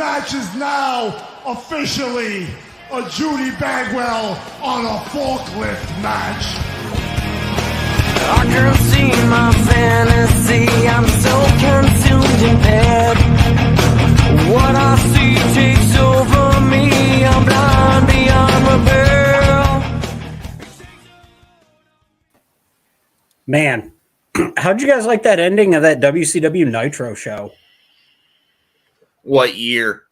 match is now officially a Judy Bagwell on a forklift match. I can't see my fantasy, I'm so consumed in bed. What I see takes over me, I'm blind beyond repair. Man, how'd you guys like that ending of that WCW Nitro show? What year?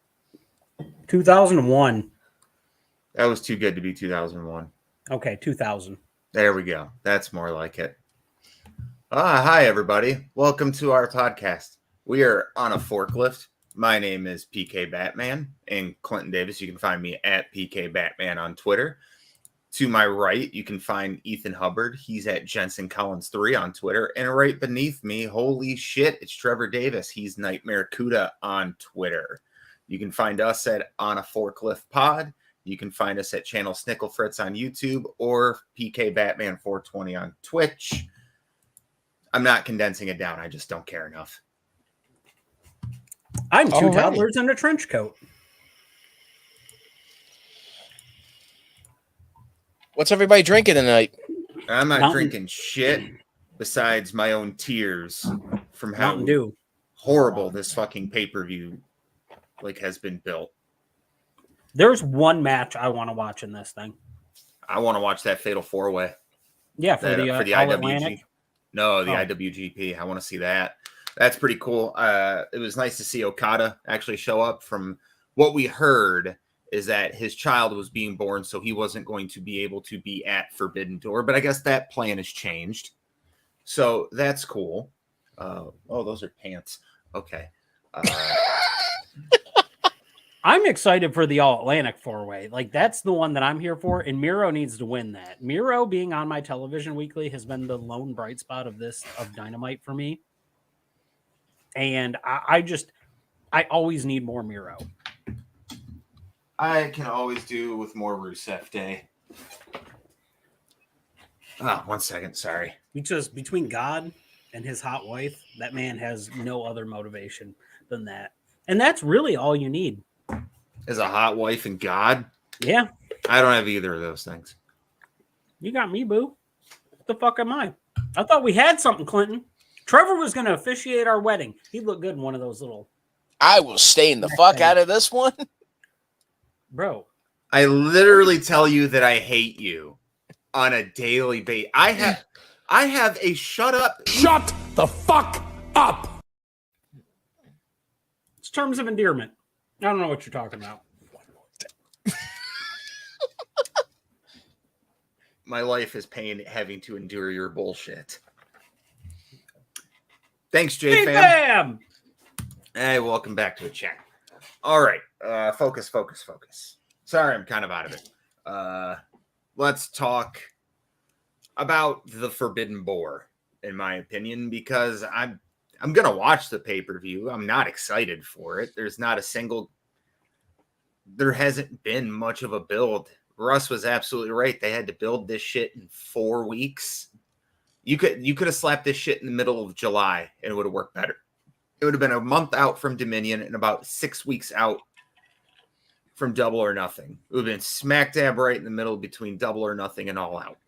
2001. That was too good to be 2001. Okay, 2000. There we go. That's more like it. Hi, everybody. Welcome to our podcast. We are on a forklift. My name is PK Batman and Clinton Davis. You can find me at PK Batman on Twitter. To my right, you can find Ethan Hubbard. He's at Jensen Collins 3 on Twitter. And right beneath me, holy shit, it's Trevor Davis. He's Nightmare Cuda on Twitter. You can find us at On a Forklift Pod. You can find us at Channel Snickle Fritz on YouTube or PK Batman 420 on Twitch. I'm not condensing it down. I just don't care enough. I'm two toddlers in a trench coat. What's everybody drinking tonight? I'm not drinking shit besides my own tears from how horrible this fucking pay-per-view has been built. There's one match I want to watch in this thing. I want to watch that Fatal 4-Way. Yeah, for the IWGP. Atlantic? No, the IWGP. I want to see that. That's pretty cool. It was nice to see Okada actually show up. From what we heard is that his child was being born, so he wasn't going to be able to be at Forbidden Door. But I guess that plan has changed. So that's cool. Those are pants. Okay. I'm excited for the All-Atlantic 4-Way. That's the one that I'm here for, and Miro needs to win that. Miro being on my television weekly has been the lone bright spot of Dynamite for me. And I always need more Miro. I can always do with more Rusev Day. Oh, 1 second. Sorry. Because between God and his hot wife, that man has no other motivation than that. And that's really all you need. Is a hot wife and God? Yeah. I don't have either of those things. You got me, boo. What the fuck am I? I thought we had something, Clinton. Trevor was going to officiate our wedding. He'd look good in one of those little... I will stain the fuck out of this one. Bro. I literally tell you that I hate you on a daily basis. I have a shut the fuck up. It's terms of endearment. I don't know what you're talking about. My life is pain having to endure your bullshit. Thanks, J-Fam. Hey, welcome back to the chat. All right. Focus. Sorry, I'm kind of out of it. Let's talk about the Forbidden Door, in my opinion, because I'm going to watch the pay-per-view. I'm not excited for it. There hasn't been much of a build. Russ was absolutely right. They had to build this shit in 4 weeks. You could have slapped this shit in the middle of July and it would have worked better. It would have been a month out from Dominion and about 6 weeks out from Double or Nothing. It would have been smack dab right in the middle between Double or Nothing and All Out.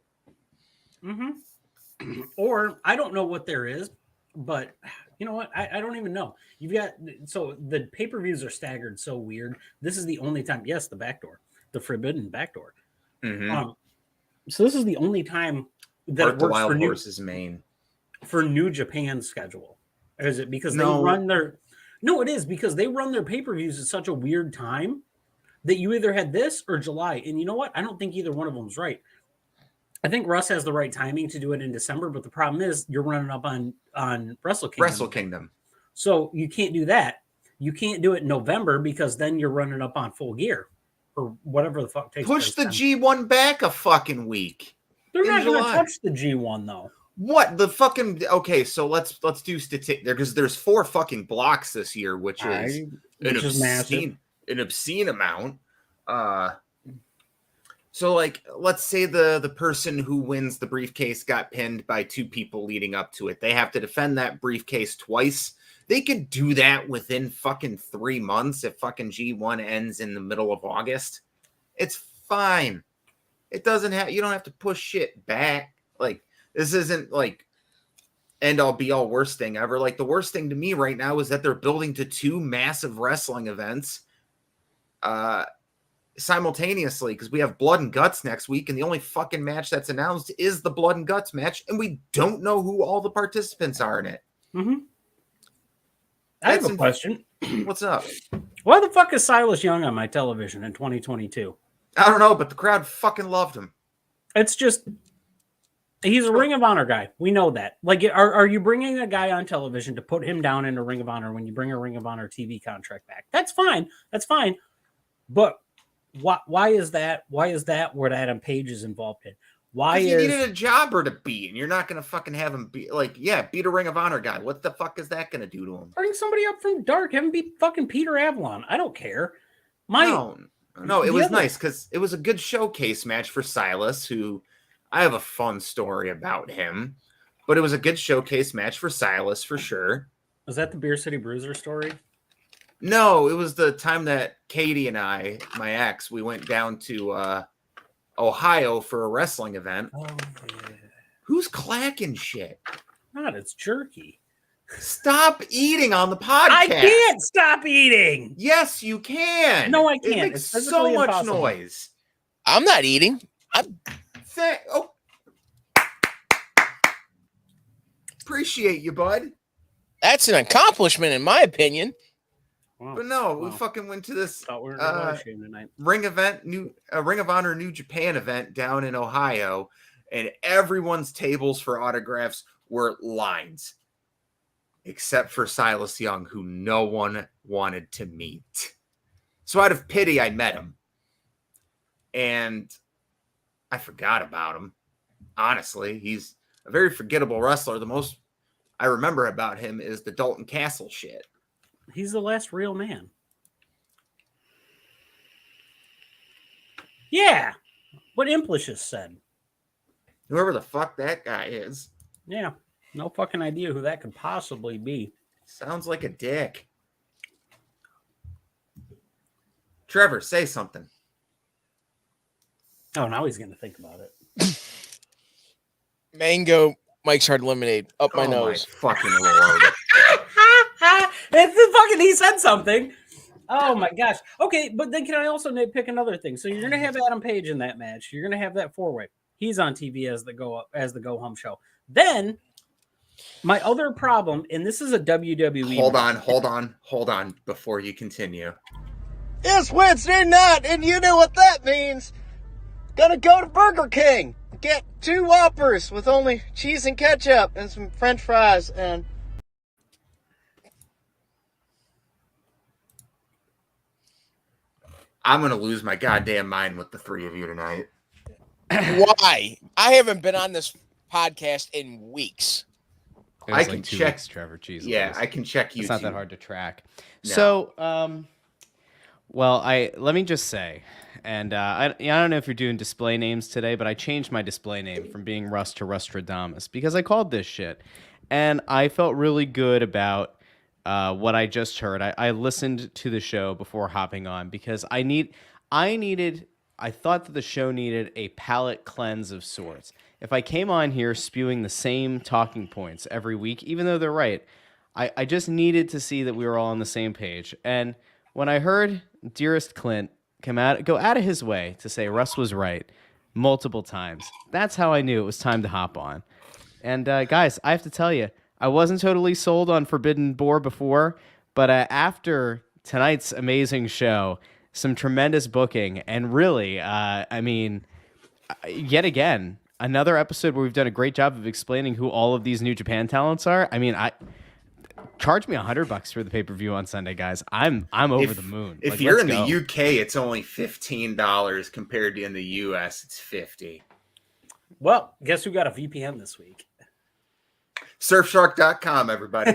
Mm-hmm. Or I don't know what there is, but you know what? I don't even know. So the pay-per-views are staggered so weird. This is the only time. Yes, the backdoor, the Forbidden Backdoor. Mm-hmm. So this is the only time that it works Wild Horse's main for New Japan's schedule. Is it because they run their? No, it is because they run their pay-per-views at such a weird time that you either had this or July. And you know what? I don't think either one of them is right. I think Russ has the right timing to do it in December, but the problem is you're running up on Wrestle Kingdom. So you can't do that. You can't do it in November because then you're running up on Full Gear or whatever the fuck takes place. Push the G1 back a fucking week. They're not going to touch the G1 though. What the fucking okay? So let's do statistics there because there's 4 fucking blocks this year, which is an obscene amount. So let's say the person who wins the briefcase got pinned by 2 people leading up to it. They have to defend that briefcase twice. they could do that within fucking 3 months if fucking G1 ends in the middle of August. It's fine. It doesn't have, you don't have to push shit back. Like, this isn't like end all be all worst thing ever. Like, the worst thing to me right now is that they're building to 2 massive wrestling events simultaneously, because we have Blood and Guts next week, and the only fucking match that's announced is the Blood and Guts match, and we don't know who all the participants are in it. Mm-hmm. I have a question. What's up? Why the fuck is Silas Young on my television in 2022? I don't know, but the crowd fucking loved him. It's just, he's a Ring of Honor guy. We know that. Like, are you bringing a guy on television to put him down in a Ring of Honor when you bring a Ring of Honor TV contract back? That's fine. That's fine. But why is that? Why is that what Adam Page is involved in? Why he needed a jobber to beat, and you're not going to fucking have him beat, like, beat a Ring of Honor guy. What the fuck is that going to do to him? Bring somebody up from dark. Have him beat fucking Peter Avalon. I don't care. No, it was nice because it was a good showcase match for Silas, who I have a fun story about him, but it was a good showcase match for Silas for sure. Was that the Beer City Bruiser story? No, it was the time that Katie and I, my ex, we went down to Ohio for a wrestling event. Oh, yeah. Who's clacking shit? Not, it's jerky. Stop eating on the podcast. I can't stop eating. Yes, you can. No, I can't. It makes It's so much impossible. noise. I'm not eating. Appreciate you, bud. That's an accomplishment, in my opinion. Wow. But no, we Wow. fucking went to this Thought we were negotiating tonight. Ring of Honor New Japan event down in Ohio, and everyone's tables for autographs were lines, except for Silas Young, who no one wanted to meet. So out of pity, I met him, and I forgot about him. Honestly, he's a very forgettable wrestler. The most I remember about him is the Dalton Castle shit. He's the last real man. Yeah. What Implicious said. Whoever the fuck that guy is. Yeah. No fucking idea who that could possibly be. Sounds like a dick. Trevor, say something. Oh, now he's going to think about it. Mango Mike's Hard Lemonade up my nose. My fucking lord. It's the fucking, he said something. Oh my gosh. Okay, but then can I also pick another thing? So you're going to have Adam Page in that match. You're going to have that 4-way. He's on TV as the Go Home show. Then my other problem, and this is a WWE. Hold on before you continue. It's Wednesday night, and you know what that means. Gonna go to Burger King. Get 2 Whoppers with only cheese and ketchup and some French fries. And I'm going to lose my goddamn mind with the 3 of you tonight. Why? I haven't been on this podcast in weeks. I can like 2 check. weeks, Trevor. Jesus. Yeah, I can check you. It's not that hard to track. No. So, let me just say, and I don't know if you're doing display names today, but I changed my display name from being Rust to Rustradamus because I called this shit, and I felt really good about what I just heard. I listened to the show before hopping on because I thought that the show needed a palate cleanse of sorts. If I came on here spewing the same talking points every week, even though they're right, I just needed to see that we were all on the same page. And when I heard Dearest Clint go out of his way to say Russ was right multiple times, that's how I knew it was time to hop on. And guys, I have to tell you, I wasn't totally sold on Forbidden Door before, but after tonight's amazing show, some tremendous booking, and really, yet again, another episode where we've done a great job of explaining who all of these New Japan talents are. I mean, charge me $100 for the pay-per-view on Sunday, guys. I'm over the moon. If you're in the UK, it's only $15 compared to in the US, it's $50. Well, guess who got a VPN this week? Surfshark.com, everybody.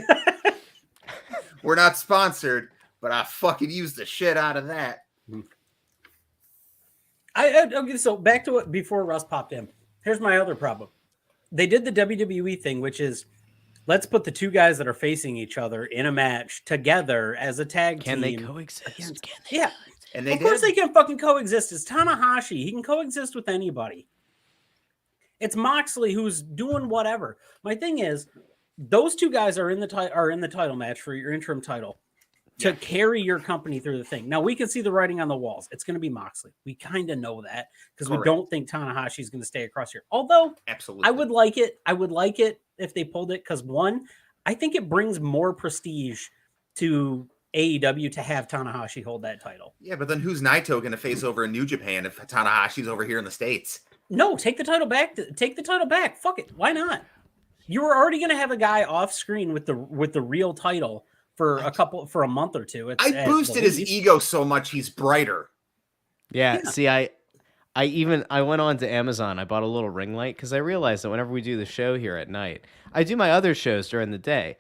We're not sponsored, but I fucking use the shit out of that. Okay, so back to it before Russ popped in. Here's my other problem. They did the WWE thing, which is let's put the two guys that are facing each other in a match together as a tag team. Can they coexist? Yeah. And they Of course did. they can fucking coexist. It's Tana Hoshi. He can coexist with anybody. It's Moxley who's doing whatever. My thing is, those two guys are in the title match for your interim title to carry your company through the thing. Now we can see the writing on the walls. It's going to be Moxley. We kind of know that because we don't think Tanahashi is going to stay across here. Although, absolutely, I would like it. I would like it if they pulled it because one, I think it brings more prestige to AEW to have Tanahashi hold that title. Yeah, but then who's Naito going to face over in New Japan if Tanahashi's over here in the States? No, take the title back. Take the title back. Fuck it. Why not? You were already going to have a guy off screen with the real title for a month or two. I boosted his ego so much he's brighter. Yeah. See, I went on to Amazon. I bought a little ring light because I realized that whenever we do the show here at night, I do my other shows during the day.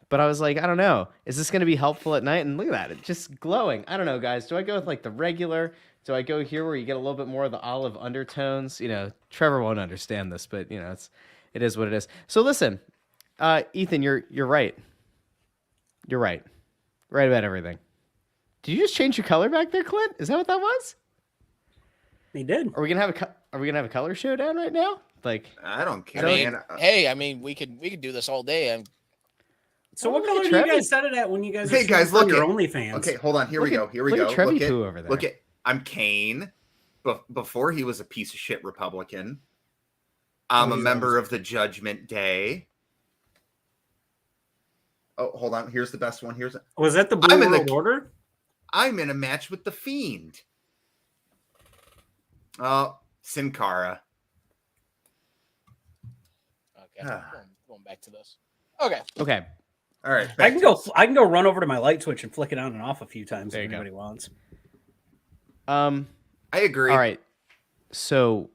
But I was like, I don't know. Is this going to be helpful at night? And look at that. It's just glowing. I don't know, guys. Do I go with like the regular? Do I go here where you get a little bit more of the olive undertones? You know, Trevor won't understand this, but, you know, it is what it is. So listen, Ethan, you're right. You're right. Right about everything. Did you just change your color back there, Clint? Is that what that was? He did. Are we gonna have a color showdown right now? Like, I don't care. Hey, I mean, we could do this all day. So what color do you guys set it at when you guys? Hey guys, look your OnlyFans. Okay, hold on. Here we go. Look at I'm Kane. Before he was a piece of shit Republican. I'm a member of the Judgment Day. Oh, hold on. Here's the best one. Was that the Blue World Order? I'm in a match with the Fiend. Oh, Sin Cara. Okay, going back to this. Okay. All right. I can go run over to my light switch and flick it on and off a few times if anybody wants. I agree. All right. So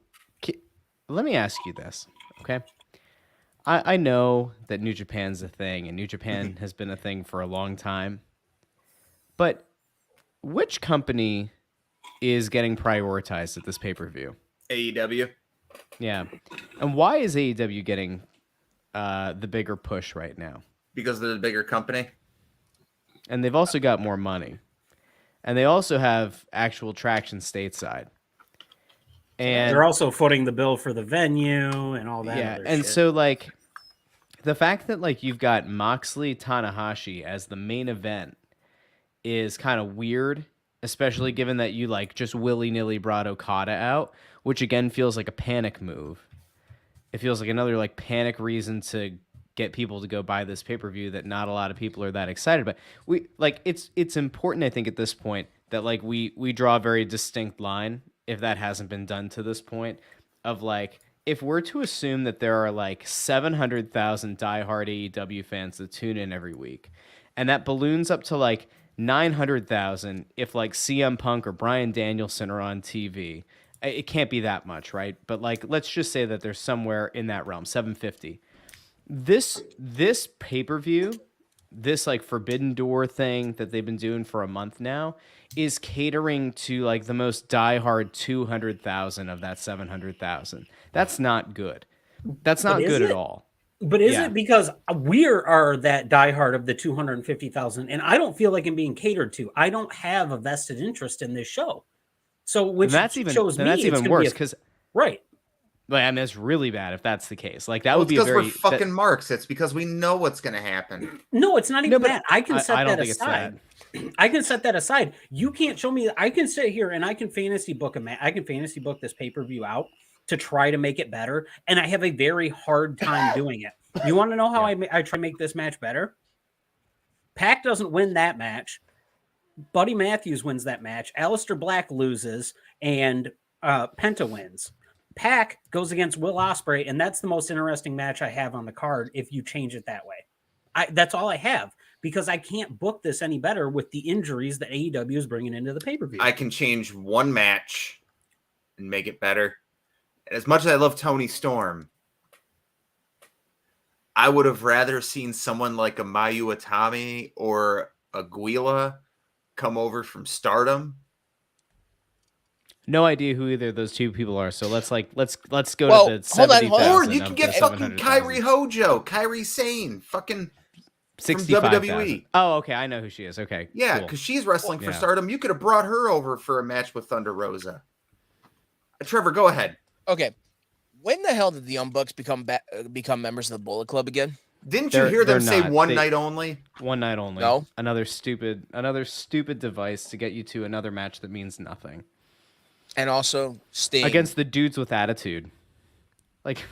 let me ask you this, okay? I know that New Japan's a thing, and New Japan has been a thing for a long time. But which company is getting prioritized at this pay-per-view? AEW. Yeah. And why is AEW getting the bigger push right now? Because they're the bigger company. And they've also got more money. And they also have actual traction stateside. And they're also footing the bill for the venue and all that. Yeah, and so like the fact that like you've got Moxley Tanahashi as the main event is kind of weird, especially given that you like just willy-nilly brought Okada out, which again feels like a panic move. It feels like another like panic reason to get people to go buy this pay-per-view that not a lot of people are that excited about. We like it's important, I think, at this point that like we draw a very distinct line, if that hasn't been done to this point, of like, if we're to assume that there are like 700,000 diehard AEW fans that tune in every week, and that balloons up to like 900,000 if like CM Punk or Bryan Danielson are on TV, it can't be that much, right? But like, let's just say that there's somewhere in that realm, 750. This pay-per-view, this like Forbidden Door thing that they've been doing for a month now, is catering to like the most diehard 200,000 of that 700,000. That's not good. That's not good at all. But is it because we are that diehard of the 250,000, and I don't feel like I'm being catered to? I don't have a vested interest in this show. So which that's even worse because right. But I mean, it's really bad if that's the case. Like that would be we're fucking marks. It's because we know what's going to happen. No, it's not even that. I can set that aside. I can set that aside. You can't show me. I can sit here and I can fantasy book I can fantasy book this pay-per-view out to try to make it better, and I have a very hard time doing it. You want to know how I try to make this match better? Pac doesn't win that match. Buddy Matthews wins that match. Aleister Black loses, and Penta wins. Pac goes against Will Ospreay, and that's the most interesting match I have on the card if you change it that way. That's all I have, because I can't book this any better with the injuries that AEW is bringing into the pay-per-view. I can change one match and make it better. As much as I love Tony Storm, I would have rather seen someone like a Mayu Itami or Aguila come over from Stardom. No idea who either of those two people are. So let's go Well, to the hold on, 70,000. hold Or you can get fucking Kyrie Hojo, Kyrie Sane, fucking from 65,000. WWE. Oh, okay. I know who she is. Okay. Yeah, cool. because she's wrestling for Yeah. Stardom. You could have brought her over for a match with Thunder Rosa. Trevor, go ahead. Okay. When the hell did the Young Bucks become members of the Bullet Club again? Didn't you hear them say one night only? One night only. No. Another stupid device to get you to another match that means nothing. And also Sting. Against the dudes with attitude. Like,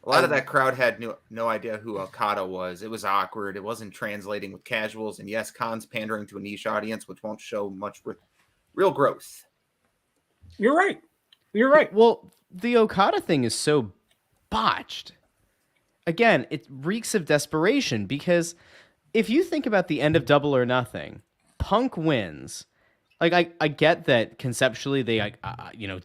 a lot of that crowd had no idea who Okada was. It was awkward. It wasn't translating with casuals. And yes, Khan's pandering to a niche audience, which won't show much real growth. You're right. You're right. Well, the Okada thing is so botched. Again, it reeks of desperation because if you think about the end of Double or Nothing, Punk wins. Like, I get that conceptually they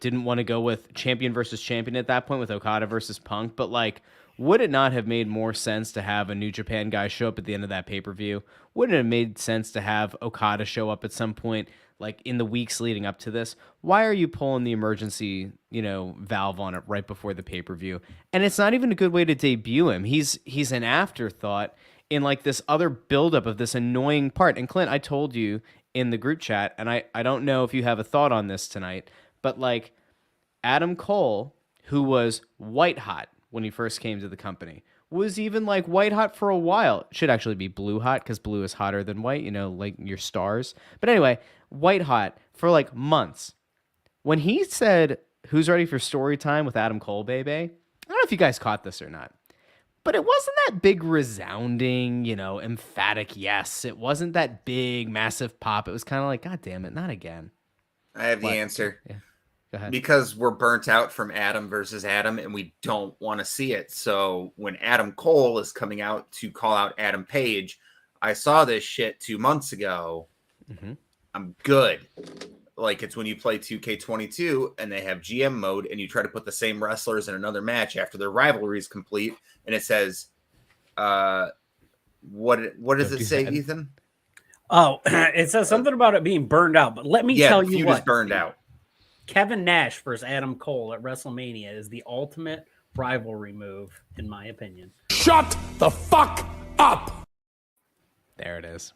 didn't want to go with champion versus champion at that point with Okada versus Punk, but like, would it not have made more sense to have a New Japan guy show up at the end of that pay-per-view? Wouldn't it have made sense to have Okada show up at some point, like in the weeks leading up to this? Why are you pulling the emergency, valve on it right before the pay-per-view? And it's not even a good way to debut him. He's an afterthought in like this other buildup of this annoying part. And Clint, I told you in the group chat, and I don't know if you have a thought on this tonight, but like Adam Cole, who was white hot when he first came to the company, was even like white hot for a while. It should actually be blue hot because blue is hotter than white, like your stars. But anyway, white hot for like months. When he said, "Who's ready for story time with Adam Cole, baby?" I don't know if you guys caught this or not, but it wasn't that big resounding, emphatic yes. It wasn't that big, massive pop. It was kind of like, God damn it, not again. I have the answer. Yeah. Go ahead. Because we're burnt out from Adam versus Adam and we don't want to see it. So when Adam Cole is coming out to call out Adam Page, I saw this shit 2 months ago. Mm-hmm. I'm good. Like it's when you play 2K22 and they have GM mode and you try to put the same wrestlers in another match after their rivalry is complete. And it says, what does it say, Ethan? Oh, it says something about it being burned out. But let me tell you what. Burned out. Kevin Nash versus Adam Cole at WrestleMania is the ultimate rivalry move, in my opinion. Shut the fuck up! There it is.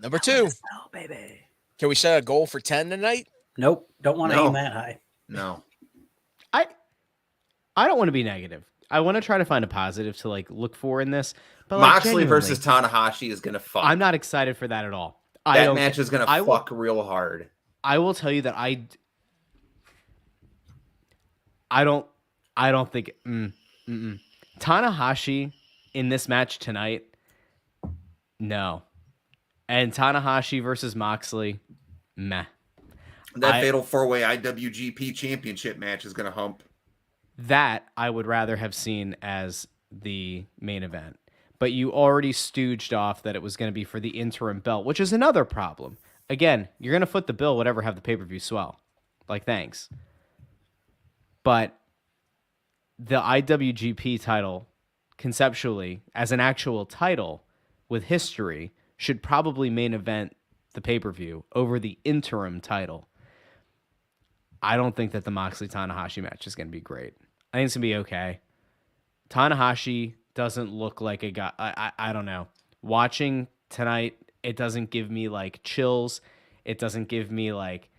Number 2. Oh, baby. Can we set a goal for 10 tonight? Nope. Don't want to aim that high. No. I don't want to be negative. I want to try to find a positive to like look for in this. But Moxley versus Tana Hoshi is gonna fuck. I'm not excited for that at all. That match is gonna fuck real hard. I will tell you that I don't think Tanahashi in this match tonight. No. And Tanahashi versus Moxley, meh. That fatal 4-way IWGP championship match is gonna hump. That I would rather have seen as the main event. But you already stooged off that it was going to be for the interim belt, which is another problem. Again, you're going to foot the bill, whatever, have the pay-per-view swell. Like, thanks. But the IWGP title, conceptually, as an actual title with history, should probably main event the pay-per-view over the interim title. I don't think that the Moxley-Tanahashi match is going to be great. I think it's going to be okay. Tanahashi doesn't look like a guy. I don't know. Watching tonight, it doesn't give me like chills. It doesn't give me like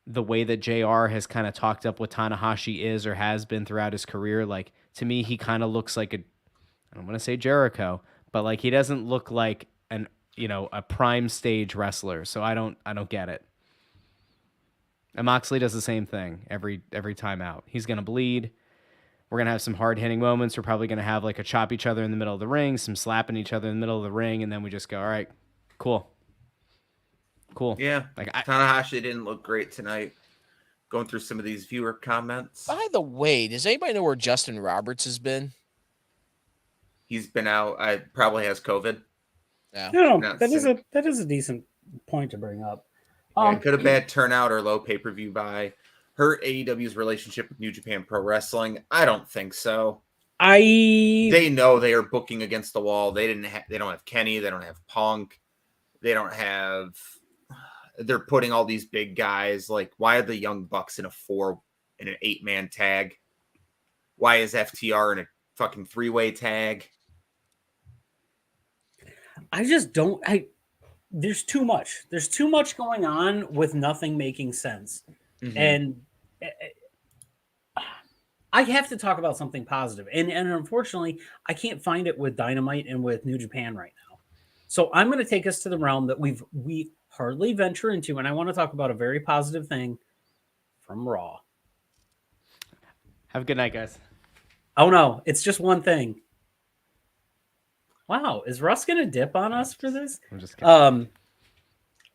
the way that JR has kind of talked up what Tanahashi is or has been throughout his career. Like, to me, he kind of looks like I don't want to say Jericho, but like he doesn't look like a prime stage wrestler. So I don't get it. And Moxley does the same thing every time out. He's going to bleed. We're going to have some hard-hitting moments. We're probably going to have like a chop each other in the middle of the ring, some slapping each other in the middle of the ring, and then we just go, all right, cool. Yeah, like Tanahashi didn't look great tonight. Going through some of these viewer comments. By the way, does anybody know where Justin Roberts has been? He's been out. I probably has COVID. Yeah, that is a decent point to bring up. It could have bad turnout or low pay-per-view buy. Hurt AEW's relationship with New Japan Pro Wrestling? I don't think so. They know they are booking against the wall. They don't have Kenny. They don't have Punk. They don't have they're putting all these big guys. Like, why are the Young Bucks in an 8-man tag? Why is FTR in a fucking 3-way tag? I just don't. There's too much. There's too much going on with nothing making sense. Mm-hmm. And I have to talk about something positive. And unfortunately, I can't find it with Dynamite and with New Japan right now. So I'm going to take us to the realm that we hardly venture into. And I want to talk about a very positive thing from Raw. Have a good night, guys. Oh, no. It's just one thing. Wow. Is Russ going to dip on us for this? I'm just kidding.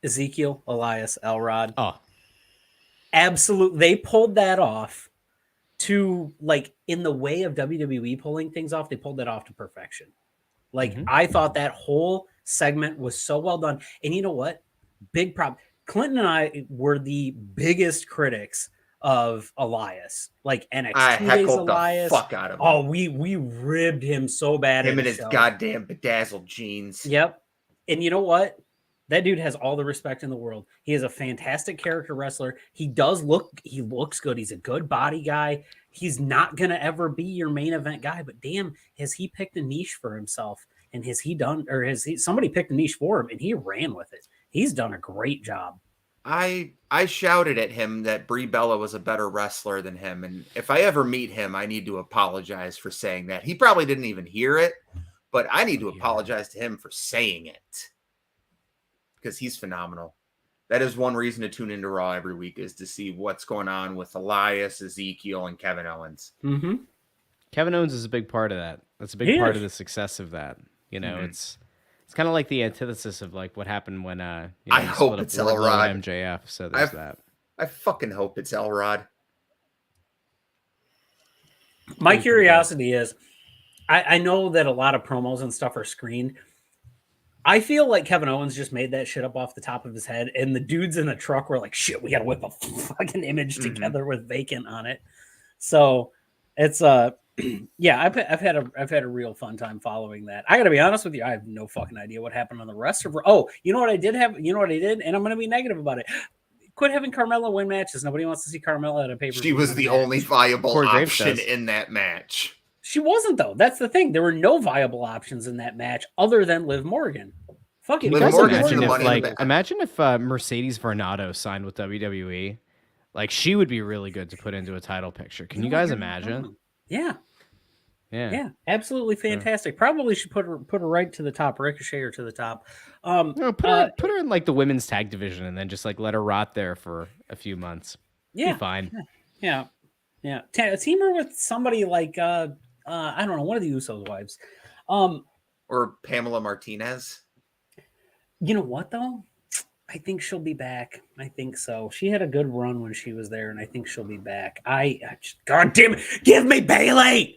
Ezekiel, Elias, Elrod. Oh. Absolutely. They pulled that off to, like, in the way of WWE pulling things off, they pulled that off to perfection. Like, I thought that whole segment was so well done. And you know what? Big problem. Clinton and I were the biggest critics of Elias. Like, NXT days Elias. The fuck out of him. Oh, we ribbed him so bad. Him and his goddamn bedazzled jeans. Yep. And you know what? That dude has all the respect in the world. He is a fantastic character wrestler. He looks good. He's a good body guy. He's not going to ever be your main event guy, but damn, has he picked a niche for himself? And somebody picked a niche for him and he ran with it. He's done a great job. I shouted at him that Brie Bella was a better wrestler than him. And if I ever meet him, I need to apologize for saying that. He probably didn't even hear it, but I need to apologize to him for saying it. Because he's phenomenal. That is one reason to tune into Raw every week, is to see what's going on with Elias, Ezekiel, and Kevin Owens. Mm-hmm. Kevin Owens is a big part of that. That's a big part of the success of that. You know, it's kind of like the antithesis of like what happened when I hope it's Elrod. MJF. So there's that. I fucking hope it's Elrod. My curiosity is, I know that a lot of promos and stuff are screened. I feel like Kevin Owens just made that shit up off the top of his head, and the dudes in the truck were like, "Shit, we got to whip a fucking image together with Vacant on it." So it's yeah, I've had a real fun time following that. I got to be honest with you, I have no fucking idea what happened on the rest of. Oh, you know what I did, and I'm going to be negative about it. Quit having Carmella win matches. Nobody wants to see Carmella at a pay-per-view. She was the only viable option in that match. She wasn't, though. That's the thing. There were no viable options in that match other than Liv Morgan. Fucking imagine if Mercedes Varnado signed with WWE. Like, she would be really good to put into a title picture. Can you guys imagine? Yeah, absolutely fantastic. Probably should put her right to the top, Ricochet or to the top. Put her in like the women's tag division, and then just like let her rot there for a few months. Yeah, be fine. Yeah. Team her with somebody like I don't know, one of the Usos' wives, or Pamela Martinez. You know what though? I think she'll be back. I think so. She had a good run when she was there, and I think she'll be back. God damn it! Give me Bayley.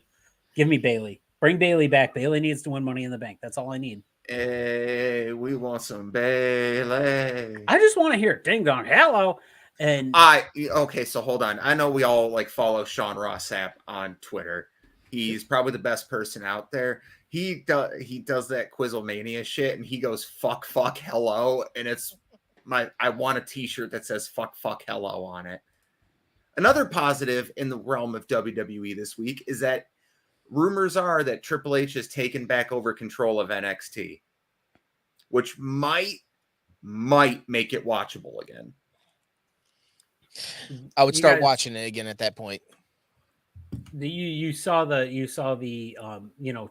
Give me Bayley. Bring Bayley back. Bayley needs to win Money in the Bank. That's all I need. Hey, we want some Bayley. I just want to hear ding dong hello. And okay, so hold on. I know we all like follow Sean Ross Sapp on Twitter. He's probably the best person out there. He does that Quizzlemania shit, and he goes fuck hello, and it's I want a t-shirt that says fuck hello on it. Another positive in the realm of WWE this week is that rumors are that Triple H has taken back over control of NXT, which might make it watchable again. I would start watching it again at that point. You saw the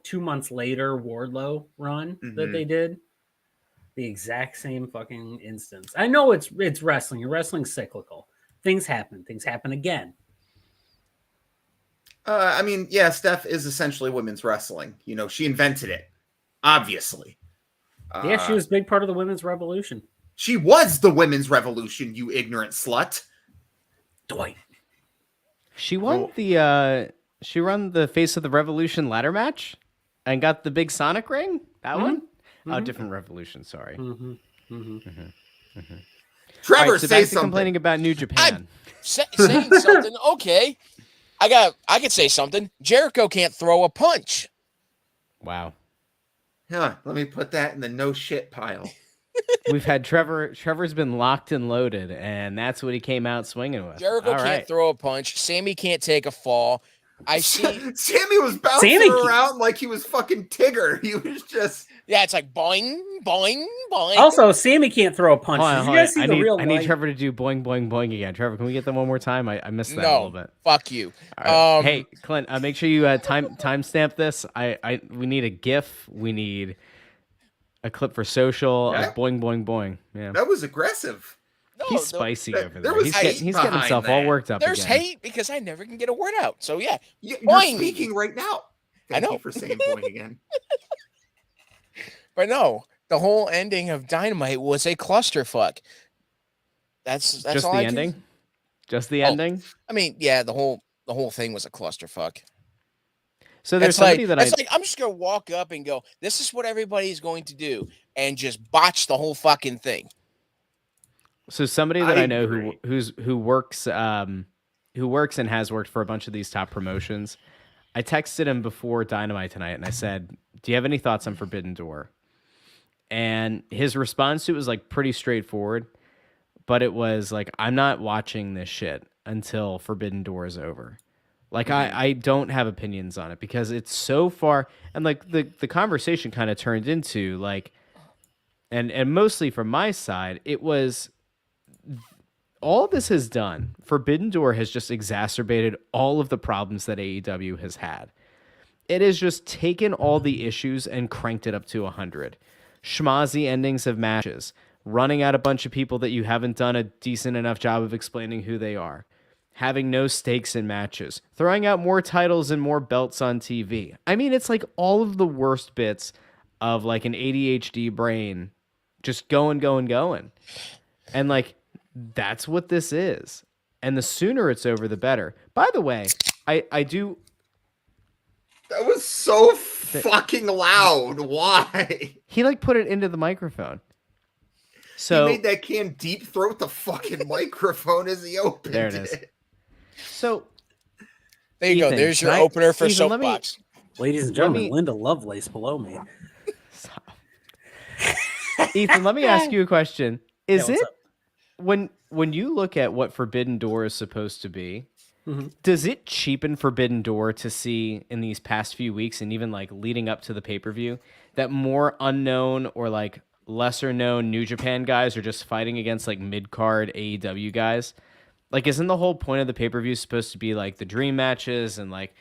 2 months later Wardlow run that they did. The exact same fucking instance. I know it's wrestling. You're wrestling cyclical. Things happen. Things happen again. I mean, yeah, Steph is essentially women's wrestling. You know, she invented it, obviously. Yeah, she was a big part of the women's revolution. She was the women's revolution, you ignorant slut. Dwight. She won she run the Face of the Revolution ladder match and got the big Sonic ring. That one? Oh, different revolution. Sorry. Trevor, right, so say back to something. Complaining about New Japan. I'm saying something. Okay, I could say something. Jericho can't throw a punch. Wow. Huh, let me put that in the no shit pile. We've had Trevor. Trevor's been locked and loaded, and that's what he came out swinging with. Jericho All can't right. throw a punch. Sammy can't take a fall. I see. Sammy was bouncing Sammy- around like he was fucking Tigger. He was just. Yeah, it's like boing, boing, boing. Also, Sammy can't throw a punch. Hold on, Did hold you guys on. see I the need, real I need life- Trevor to do boing, boing, boing again. Trevor, can we get that one more time? I missed that a little bit. Fuck you. All right. Hey, Clint, make sure you timestamp this. We need a GIF. We need a clip for social. Yeah. Boing, boing, boing. Yeah. That was aggressive. no, He's spicy over there. there was He's hate getting behind himself all that. worked up There's again. hate because I never can get a word out. So yeah, You're Boing. speaking right now. Thank I know. you for saying boing again. but no, the whole ending of Dynamite was a clusterfuck. That's Just all the I can- ending? Just the Oh. ending? I mean, yeah, the whole thing was a clusterfuck. So there's That's like, somebody that I that's like I'm just gonna walk up and go, "This is what everybody's going to do," and just botch the whole fucking thing. So somebody that I know agree. who works and has worked for a bunch of these top promotions. I texted him before Dynamite tonight and I said, "Do you have any thoughts on Forbidden Door?" And his response to it was like pretty straightforward, but it was like, "I'm not watching this shit until Forbidden Door is over." Like I don't have opinions on it because it's so far, and like the conversation kind of turned into like, and mostly from my side, it was all this has done. Forbidden Door has just exacerbated all of the problems that AEW has had. It has just taken all the issues and cranked it up to 100. Schmozzy endings of matches, running out a bunch of people that you haven't done a decent enough job of explaining who they are, having no stakes in matches, throwing out more titles and more belts on TV. I mean, it's like all of the worst bits of like an ADHD brain just going. And like, that's what this is. And the sooner it's over, the better. By the way, I do... That was so fucking loud. Why? He like put it into the microphone. So He made that can deep throat the fucking microphone as he opened There it is. So There you go. Ethan, There's your can I- opener for Ethan, let me- Soapbox. Ladies and gentlemen, me- Linda Lovelace below me. Ethan, let me ask you a question. Is Yeah, what's it up? when you look at what Forbidden Door is supposed to be, Mhm. does it cheapen Forbidden Door to see in these past few weeks and even like leading up to the pay-per-view that more unknown or like lesser known New Japan guys are just fighting against like mid-card AEW guys? Like, isn't the whole point of the pay-per-view supposed to be like the dream matches and like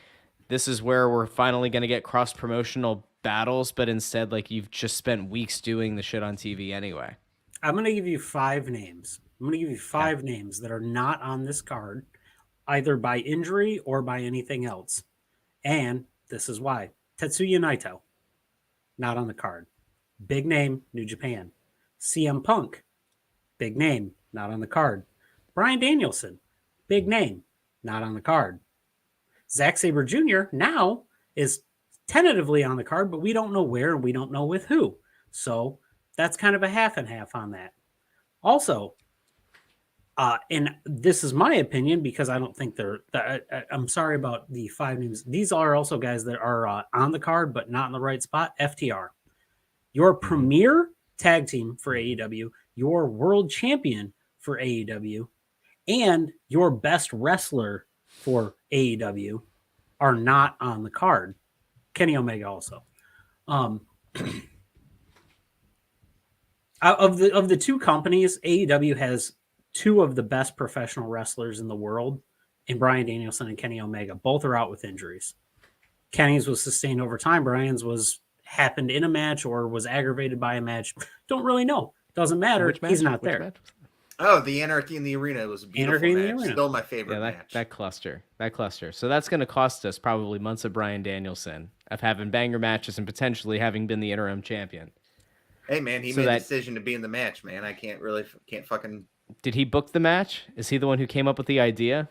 this is where we're finally going to get cross-promotional battles, but instead like you've just spent weeks doing the shit on TV anyway? I'm going to give you 5 names. I'm going to give you 5 names that are not on this card, either by injury or by anything else. And this is why. Tetsuya Naito, not on the card. Big name, New Japan. CM Punk, big name, not on the card. Bryan Danielson, big name, not on the card. Zack Saber Jr. now is tentatively on the card, but we don't know where and we don't know with who. So that's kind of a half and half on that. Also, and this is my opinion because I don't think I'm sorry about the 5 names. These are also guys that are on the card, but not in the right spot. FTR, your premier tag team for AEW, your world champion for AEW, and your best wrestler for AEW are not on the card. Kenny Omega also. Of the 2 companies, AEW has 2 of the best professional wrestlers in the world, in Bryan Danielson and Kenny Omega. Both are out with injuries. Kenny's was sustained over time. Bryan's happened in a match or was aggravated by a match. Don't really know. Doesn't matter. Which match? He's not Which there. match? Oh, the Anarchy in the Arena was a beautiful Anarchy in the match. Arena. Still my favorite Yeah, match. that cluster. So that's going to cost us probably months of Bryan Danielson of having banger matches and potentially having been the interim champion. Hey man, he So made that- a decision to be in the match, man. I can't fucking. Did he book the match? Is he the one who came up with the idea?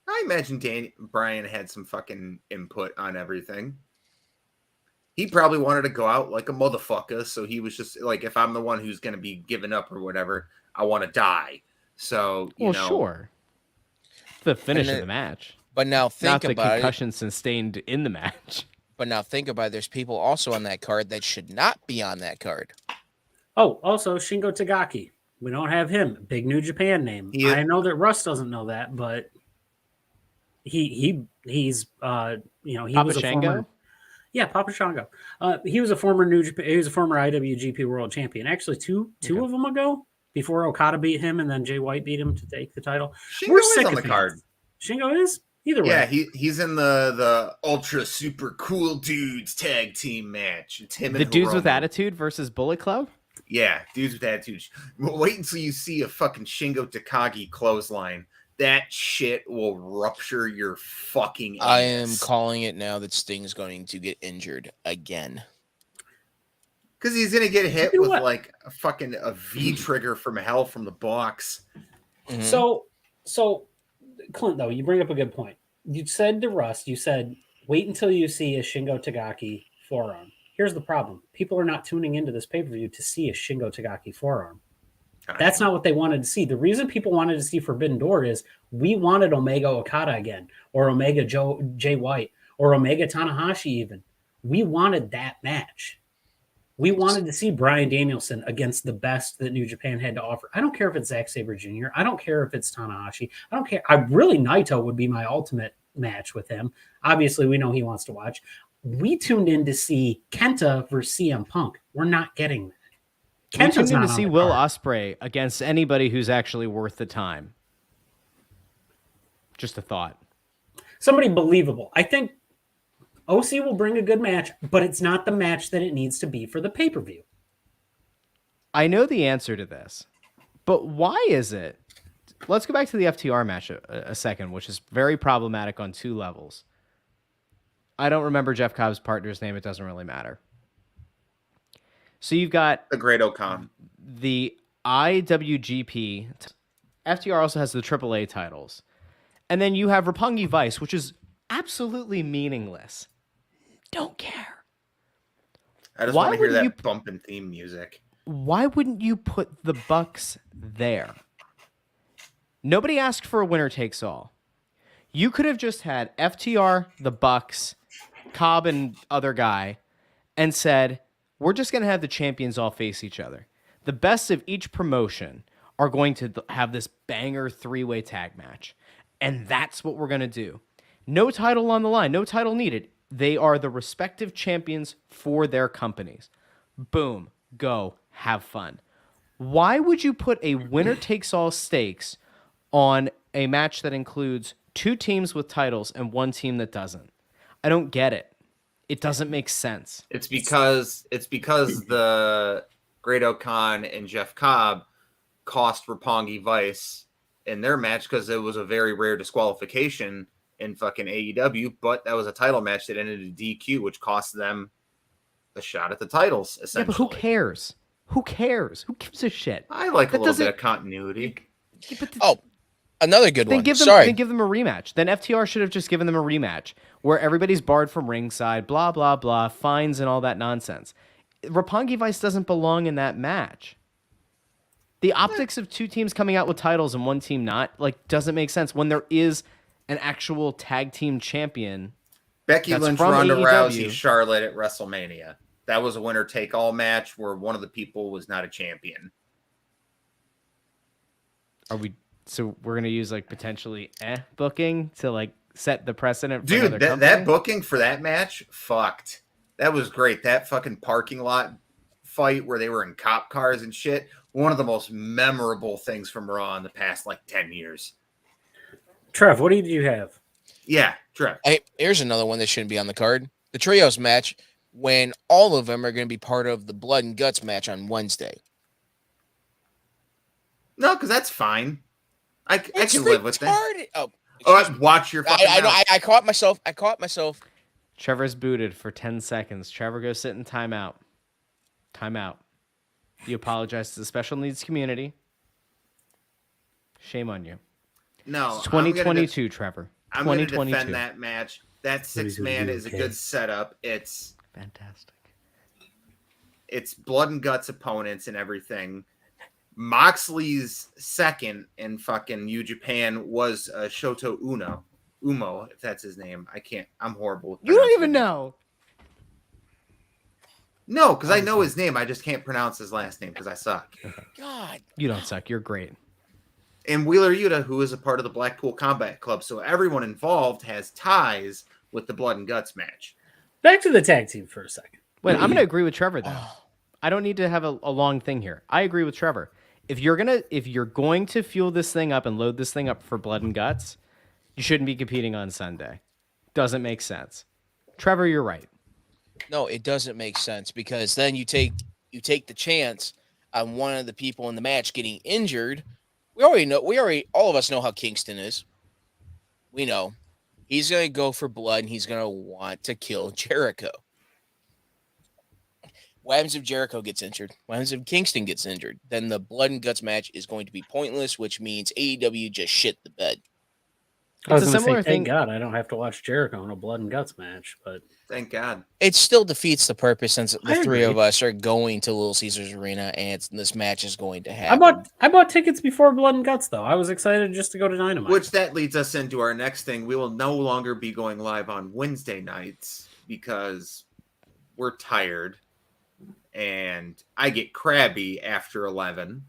I imagine Brian had some fucking input on everything. He probably wanted to go out like a motherfucker, so he was just like, if I'm the one who's going to be given up or whatever, I want to die. So, you know. Sure. The finish And of the match. But now Not think the about it. concussion sustained in the match. But now think about it. There's people also on that card that should not be on that card. Oh, also Shingo Tagaki. We don't have him. Big New Japan name. I know that Russ doesn't know that, but he's he Papa was a Shango? former. Yeah, Papa Shango. He was a former New Japan. He was a former IWGP World Champion. Actually, two of them ago, before Okada beat him and then Jay White beat him to take the title. Shingo is on the card. Shingo is either way. Yeah, he's in the Ultra Super Cool Dudes tag team match. It's him. The Dudes with Attitude versus Bullet Club. Yeah, Dudes with Attitude. Wait until you see a fucking Shingo Takagi clothesline. That shit will rupture your fucking ass. I am calling it now that Sting's going to get injured again. Because he's going to get hit with like a V trigger from hell from the box. Mm-hmm. So, Clint, though, you bring up a good point. You said to Russ, wait until you see a Shingo Tagaki forearm. Here's the problem. People are not tuning into this pay-per-view to see a Shingo Tagaki forearm. That's not what they wanted to see. The reason people wanted to see Forbidden Door is we wanted Omega Okada again, or Omega Jay White, or Omega Tana Hoshi even. We wanted that match. We wanted to see Bryan Danielson against the best that New Japan had to offer. I don't care if it's Zack Saber Jr. I don't care if it's Tanahashi. I don't care. Naito would be my ultimate match with him. Obviously, we know he wants to watch. We tuned in to see Kenta versus CM Punk. We're not getting that. We tuned in to see Will Ospreay against anybody who's actually worth the time. Just a thought. Somebody believable. I think OC will bring a good match, but it's not the match that it needs to be for the pay-per-view. I know the answer to this, but why is it? Let's go back to the FTR match a second, which is very problematic on two levels. I don't remember Jeff Cobb's partner's name. It doesn't really matter. So you've got the Great Okan, the IWGP. FTR also has the AAA titles. And then you have Roppongi Vice, which is absolutely meaningless. Don't care. I just want to hear that bumping theme music. Why wouldn't you put the Bucks there? Nobody asked for a winner takes all. You could have just had FTR, the Bucks, Cobb, and other guy, and said, we're just going to have the champions all face each other. The best of each promotion are going to have this banger three-way tag match. And that's what we're going to do. No title on the line. No title needed. They are the respective champions for their companies. Boom. Go. Have fun. Why would you put a winner-takes-all stakes on a match that includes two teams with titles and one team that doesn't? I don't get it. It doesn't make sense. It's because the Great Okan and Jeff Cobb cost Roppongi Vice in their match because it was a very rare disqualification in fucking AEW, but that was a title match that ended in DQ, which cost them a shot at the titles, essentially. Yeah, but who cares? Who cares? Who gives a shit? I like a little bit of continuity. Another good one. Then give them a rematch. Then FTR should have just given them a rematch where everybody's barred from ringside, blah, blah, blah, fines and all that nonsense. Roppongi Vice doesn't belong in that match. The optics of two teams coming out with titles and one team not, doesn't make sense when there is an actual tag team champion. Becky Lynch, Ronda Rousey, Charlotte at WrestleMania. That was a winner-take-all match where one of the people was not a champion. So we're gonna use potentially booking to set the precedent. Dude, that booking for that match fucked. That was great. That fucking parking lot fight where they were in cop cars and shit. One of the most memorable things from Raw in the past 10 years. Trev, what did you have? Yeah, Trev. Hey, here's another one that shouldn't be on the card. The trios match, when all of them are going to be part of the Blood and Guts match on Wednesday. No, because that's fine. I can live with that. Oh, watch your fucking I know. I caught myself. Trevor's booted for 10 seconds. Trevor, go sit in timeout. Timeout. You apologize to the special needs community. Shame on you. No, it's 2022, Trevor. I'm going to defend that match. That 6-man is a good setup. It's fantastic. It's blood and guts opponents and everything. Moxley's second in fucking New Japan was Shoto Umo, if that's his name. I'm horrible with You don't even know. No, because I know his name. I just can't pronounce his last name because I suck. God, You don't suck. You're great. And Wheeler Yuta, who is a part of the Blackpool Combat Club. So everyone involved has ties with the Blood and Guts match. Back to the tag team for a second. Wait, I'm going to agree with Trevor though. I don't need to have a long thing here. I agree with Trevor. If you're going to fuel this thing up and load this thing up for Blood and Guts, you shouldn't be competing on Sunday. Doesn't make sense. Trevor, you're right. no, it doesn't make sense because then you take the chance on one of the people in the match getting injured. We already all of us know how Kingston is. We know he's going to go for blood and he's going to want to kill Jericho. What happens if Jericho gets injured? What happens if Kingston gets injured? Then the Blood and Guts match is going to be pointless, which means AEW just shit the bed. I was It's a gonna similar say, thing. thank God I don't have to watch Jericho in a Blood and Guts match, but Thank God. It still defeats the purpose since the I three of agree. us are going to Little Caesars Arena and this match is going to happen. I bought tickets before Blood and Guts though. I was excited just to go to Dynamite. Which that leads us into our next thing. We will no longer be going live on Wednesday nights because we're tired and I get crabby after 11.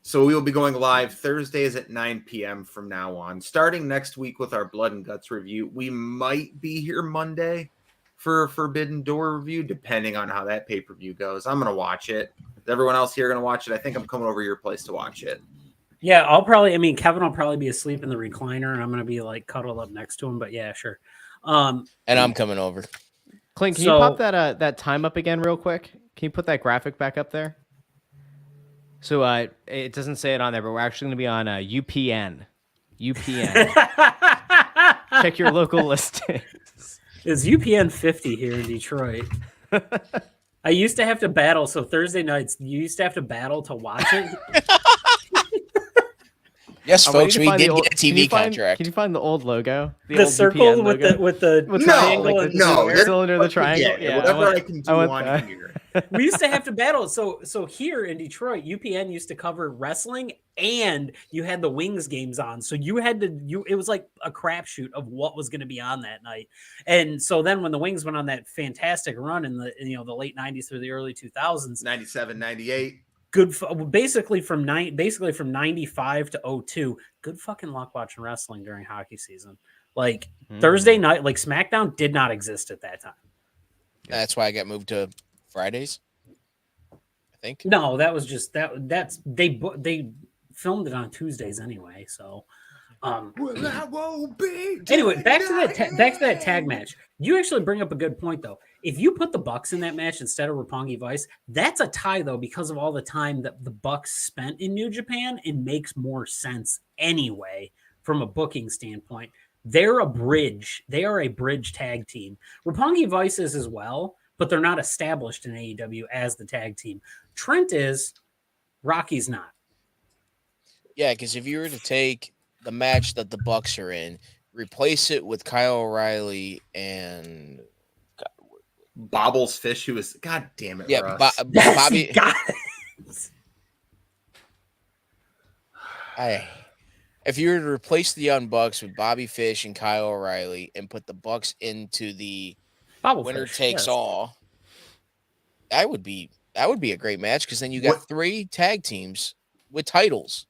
So we will be going live Thursdays at 9 p.m. from now on. Starting next week with our Blood and Guts review, we might be here Monday for a Forbidden Door review, depending on how that pay-per-view goes. I'm going to watch it. Is everyone else here going to watch it? I think I'm coming over to your place to watch it. Yeah, Kevin will probably be asleep in the recliner and I'm gonna be like cuddled up next to him, but yeah, sure. And I'm coming over. Clint, can you pop that time up again real quick? Can you put that graphic back up there? So it doesn't say it on there, but we're actually going to be on UPN. UPN. Check your local listings. It's UPN 50 here in Detroit. I used to have to battle. So Thursday nights, you used to have to battle to watch it. Yes, I'm folks, waiting to we find did get a TV contract. Can you find the old logo? The old circle UPN with logo? the triangle. Like and the square? cylinder, the triangle. Yeah, whatever I can do on that. here. We used to have to battle. So here in Detroit, UPN used to cover wrestling, and you had the Wings games on. So you had to it was like a crapshoot of what was going to be on that night. And so then when the Wings went on that fantastic run in the the late 90s through the early 2000s, 97, 98. basically from 95 to 02, good fucking luck watching wrestling during hockey season. Like Thursday night, like SmackDown did not exist at that time. That's why I got moved to Fridays. I think. No, that was just they filmed it on Tuesdays anyway. So, anyway, back to that tag match. You actually bring up a good point though. If you put the Bucks in that match instead of Roppongi Vice, that's a tie though because of all the time that the Bucks spent in New Japan. It makes more sense anyway from a booking standpoint. They're a bridge. They are a bridge tag team. Roppongi Vice is as well, but they're not established in AEW as the tag team. Trent is, Rocky's not. Yeah, because if you were to take the match that the Bucks are in, replace it with Kyle O'Reilly and Bobbles Fish, who is, God damn it, yeah, Russ. Bobby. If you were to replace the Young Bucks with Bobby Fish and Kyle O'Reilly and put the Bucks into the winner takes all, that would be a great match because then you got three tag teams with titles.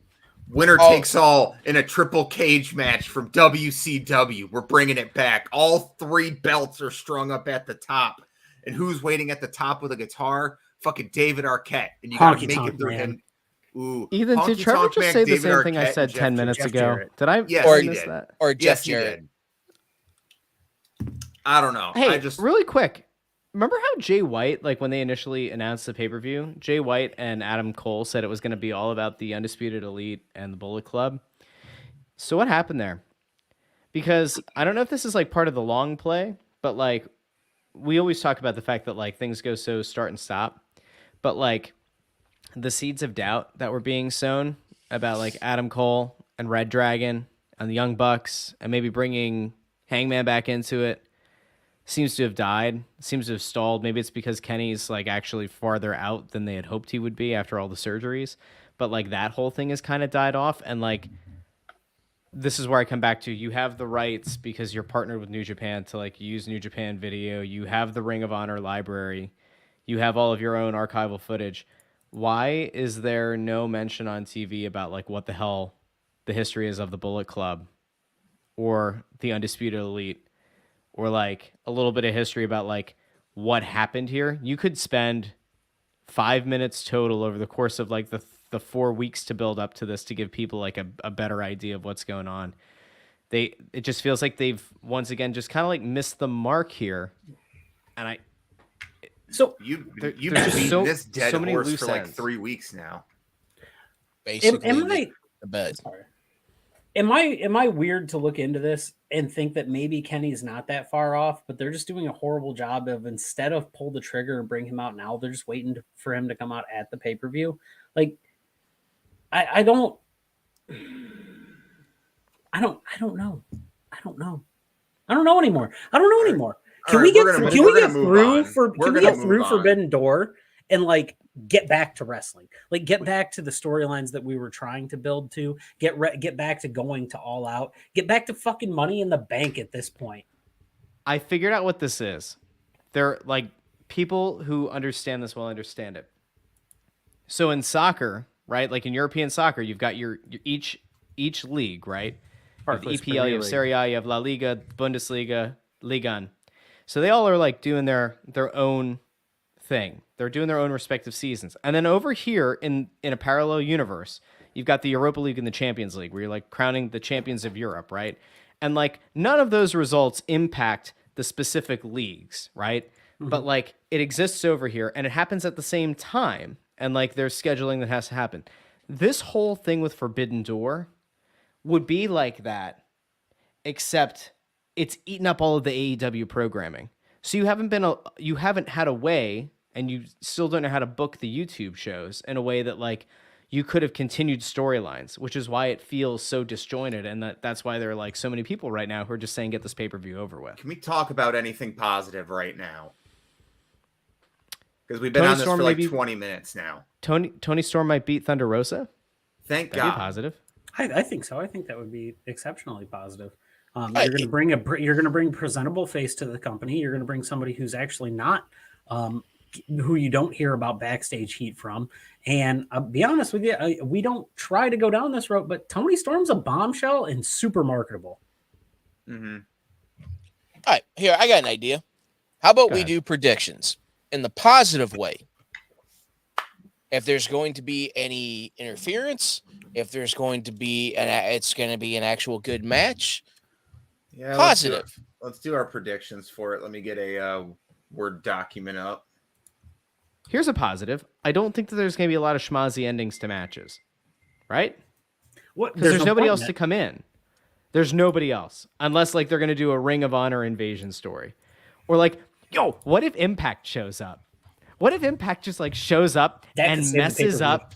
Winner takes all in a triple cage match from WCW. We're bringing it back. All three belts are strung up at the top. And who's waiting at the top with a guitar? Fucking David Arquette. And you got to make it through him. Ooh. Ethan, did Trevor just say the same thing I said 10 minutes ago? Did I miss that? Or Jeff Jarrett. I don't know. Hey, really quick. Remember how Jay White, like when they initially announced the pay-per-view, Jay White and Adam Cole said it was going to be all about the Undisputed Elite and the Bullet Club? So what happened there? Because I don't know if this is like part of the long play, but like we always talk about the fact that like things go so start and stop, but like the seeds of doubt that were being sown about like Adam Cole and Red Dragon and the Young Bucks and maybe bringing Hangman back into it seems to have died, seems to have stalled. Maybe it's because Kenny's like actually farther out than they had hoped he would be after all the surgeries. But like that whole thing has kind of died off. And like, this is where I come back to, you have the rights because you're partnered with New Japan to like use New Japan Video. You have the Ring of Honor library. You have all of your own archival footage. Why is there no mention on TV about like what the hell the history is of the Bullet Club or the Undisputed Elite, or like a little bit of history about like what happened here? You could spend 5 minutes total over the course of like the 4 weeks to build up to this to give people like a better idea of what's going on. It just feels like they've once again just kind of like missed the mark here. And you've been beating this dead horse for like 3 weeks now. Basically, the bed. Sorry. Am I weird to look into this and think that maybe Kenny's not that far off, but they're just doing a horrible job of, instead of pull the trigger and bring him out now, they're just waiting for him to come out at the pay-per-view? Like, I don't know. I don't know anymore. Can we get through Forbidden Door and like get back to wrestling? Like get back to the storylines that we were trying to build to. Get back to going to All Out. Get back to fucking Money in the Bank at this point. I figured out what this is. They're like, people who understand this will understand it. So in soccer, right? Like in European soccer, you've got your each league, right? You have the EPL, you have Serie A, you have La Liga, Bundesliga, Liga 1. So they all are like doing their own thing. They're doing their own respective seasons. And then over here in a parallel universe, you've got the Europa League and the Champions League, where you're like crowning the champions of Europe, right? And like none of those results impact the specific leagues, right? Mm-hmm. But like it exists over here and it happens at the same time. And like there's scheduling that has to happen. This whole thing with Forbidden Door would be like that, except it's eaten up all of the AEW programming. So you haven't had a way, and you still don't know how to book the YouTube shows in a way that like you could have continued storylines, which is why it feels so disjointed. And that's why there are like so many people right now who are just saying, get this pay-per-view over with. Can we talk about anything positive right now? Because we've been on this for like 20 minutes now. Tony Storm might beat Thunder Rosa. Thank That'd God. Be positive. I think so. I think that would be exceptionally positive. You're going to bring presentable face to the company. You're going to bring somebody who's actually not, who you don't hear about backstage heat from. And I'll be honest with you, we don't try to go down this road, but Tony Storm's a bombshell and super marketable. Mm-hmm. All right, here, I got an idea. How about we do predictions in the positive way? If there's going to be any interference, if there's going to be it's going to be an actual good match. Yeah, positive. Let's do our predictions for it. Let me get a Word document up. Here's a positive. I don't think that there's going to be a lot of schmozzy endings to matches, right? Because there's nobody else to come in. There's nobody else, unless like they're going to do a Ring of Honor invasion story, or like, yo, what if Impact shows up? What if Impact just like shows up and messes up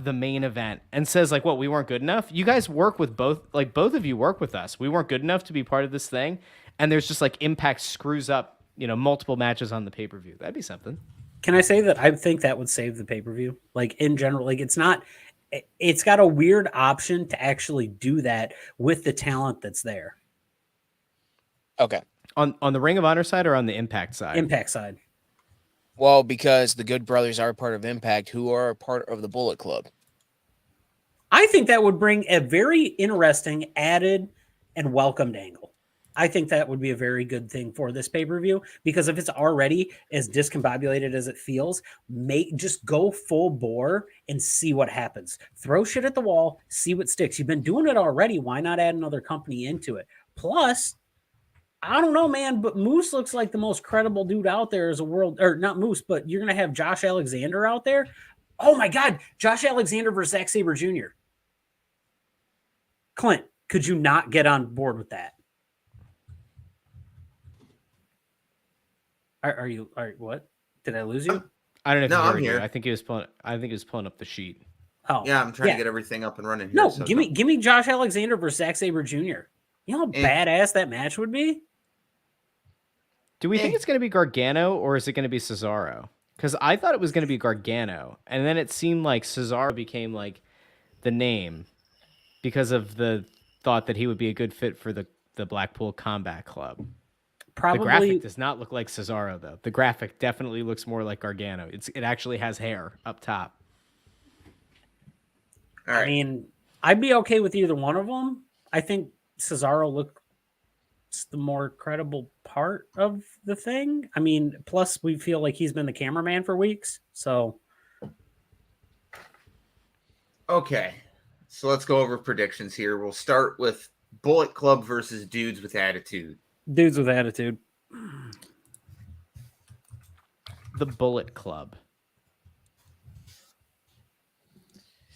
the main event and says like, what, we weren't good enough? You guys work with both of you work with us. We weren't good enough to be part of this thing. And there's just like Impact screws up, multiple matches on the pay-per-view. That'd be something. Can I say that I think that would save the pay-per-view? Like in general, like it's got a weird option to actually do that with the talent that's there. Okay. On the Ring of Honor side or on the Impact side? Impact side. Well, because the Good Brothers are part of Impact, who are part of the Bullet Club. I think that would bring a very interesting added and welcomed angle. I think that would be a very good thing for this pay-per-view, because if it's already as discombobulated as it feels, just go full bore and see what happens. Throw shit at the wall, see what sticks. You've been doing it already. Why not add another company into it? Plus, I don't know, man, but Moose looks like the most credible dude out there as not Moose, but you're going to have Josh Alexander out there. Oh my God, Josh Alexander versus Zack Saber Jr. Clint, could you not get on board with that? Are you what? Did I lose you? I don't know if No, you I'm heard here. you. I think he was pulling up the sheet. Oh, yeah, I'm trying to get everything up and running here. No, give me Josh Alexander versus Zack Saber Jr. You know how badass that match would be? Do we think it's going to be Gargano or is it going to be Cesaro? Because I thought it was going to be Gargano, and then it seemed like Cesaro became like the name because of the thought that he would be a good fit for the Blackpool Combat Club. probably The graphic does not look like Cesaro, though. The graphic definitely looks more like Gargano. It actually has hair up top. All right. I mean, I'd be okay with either one of them. I think Cesaro looks the more credible part of the thing. I mean, plus we feel like he's been the cameraman for weeks. So, Okay. So let's go over predictions here. We'll start with Bullet Club versus Dudes with Attitude. dudes with attitude. The Bullet Club.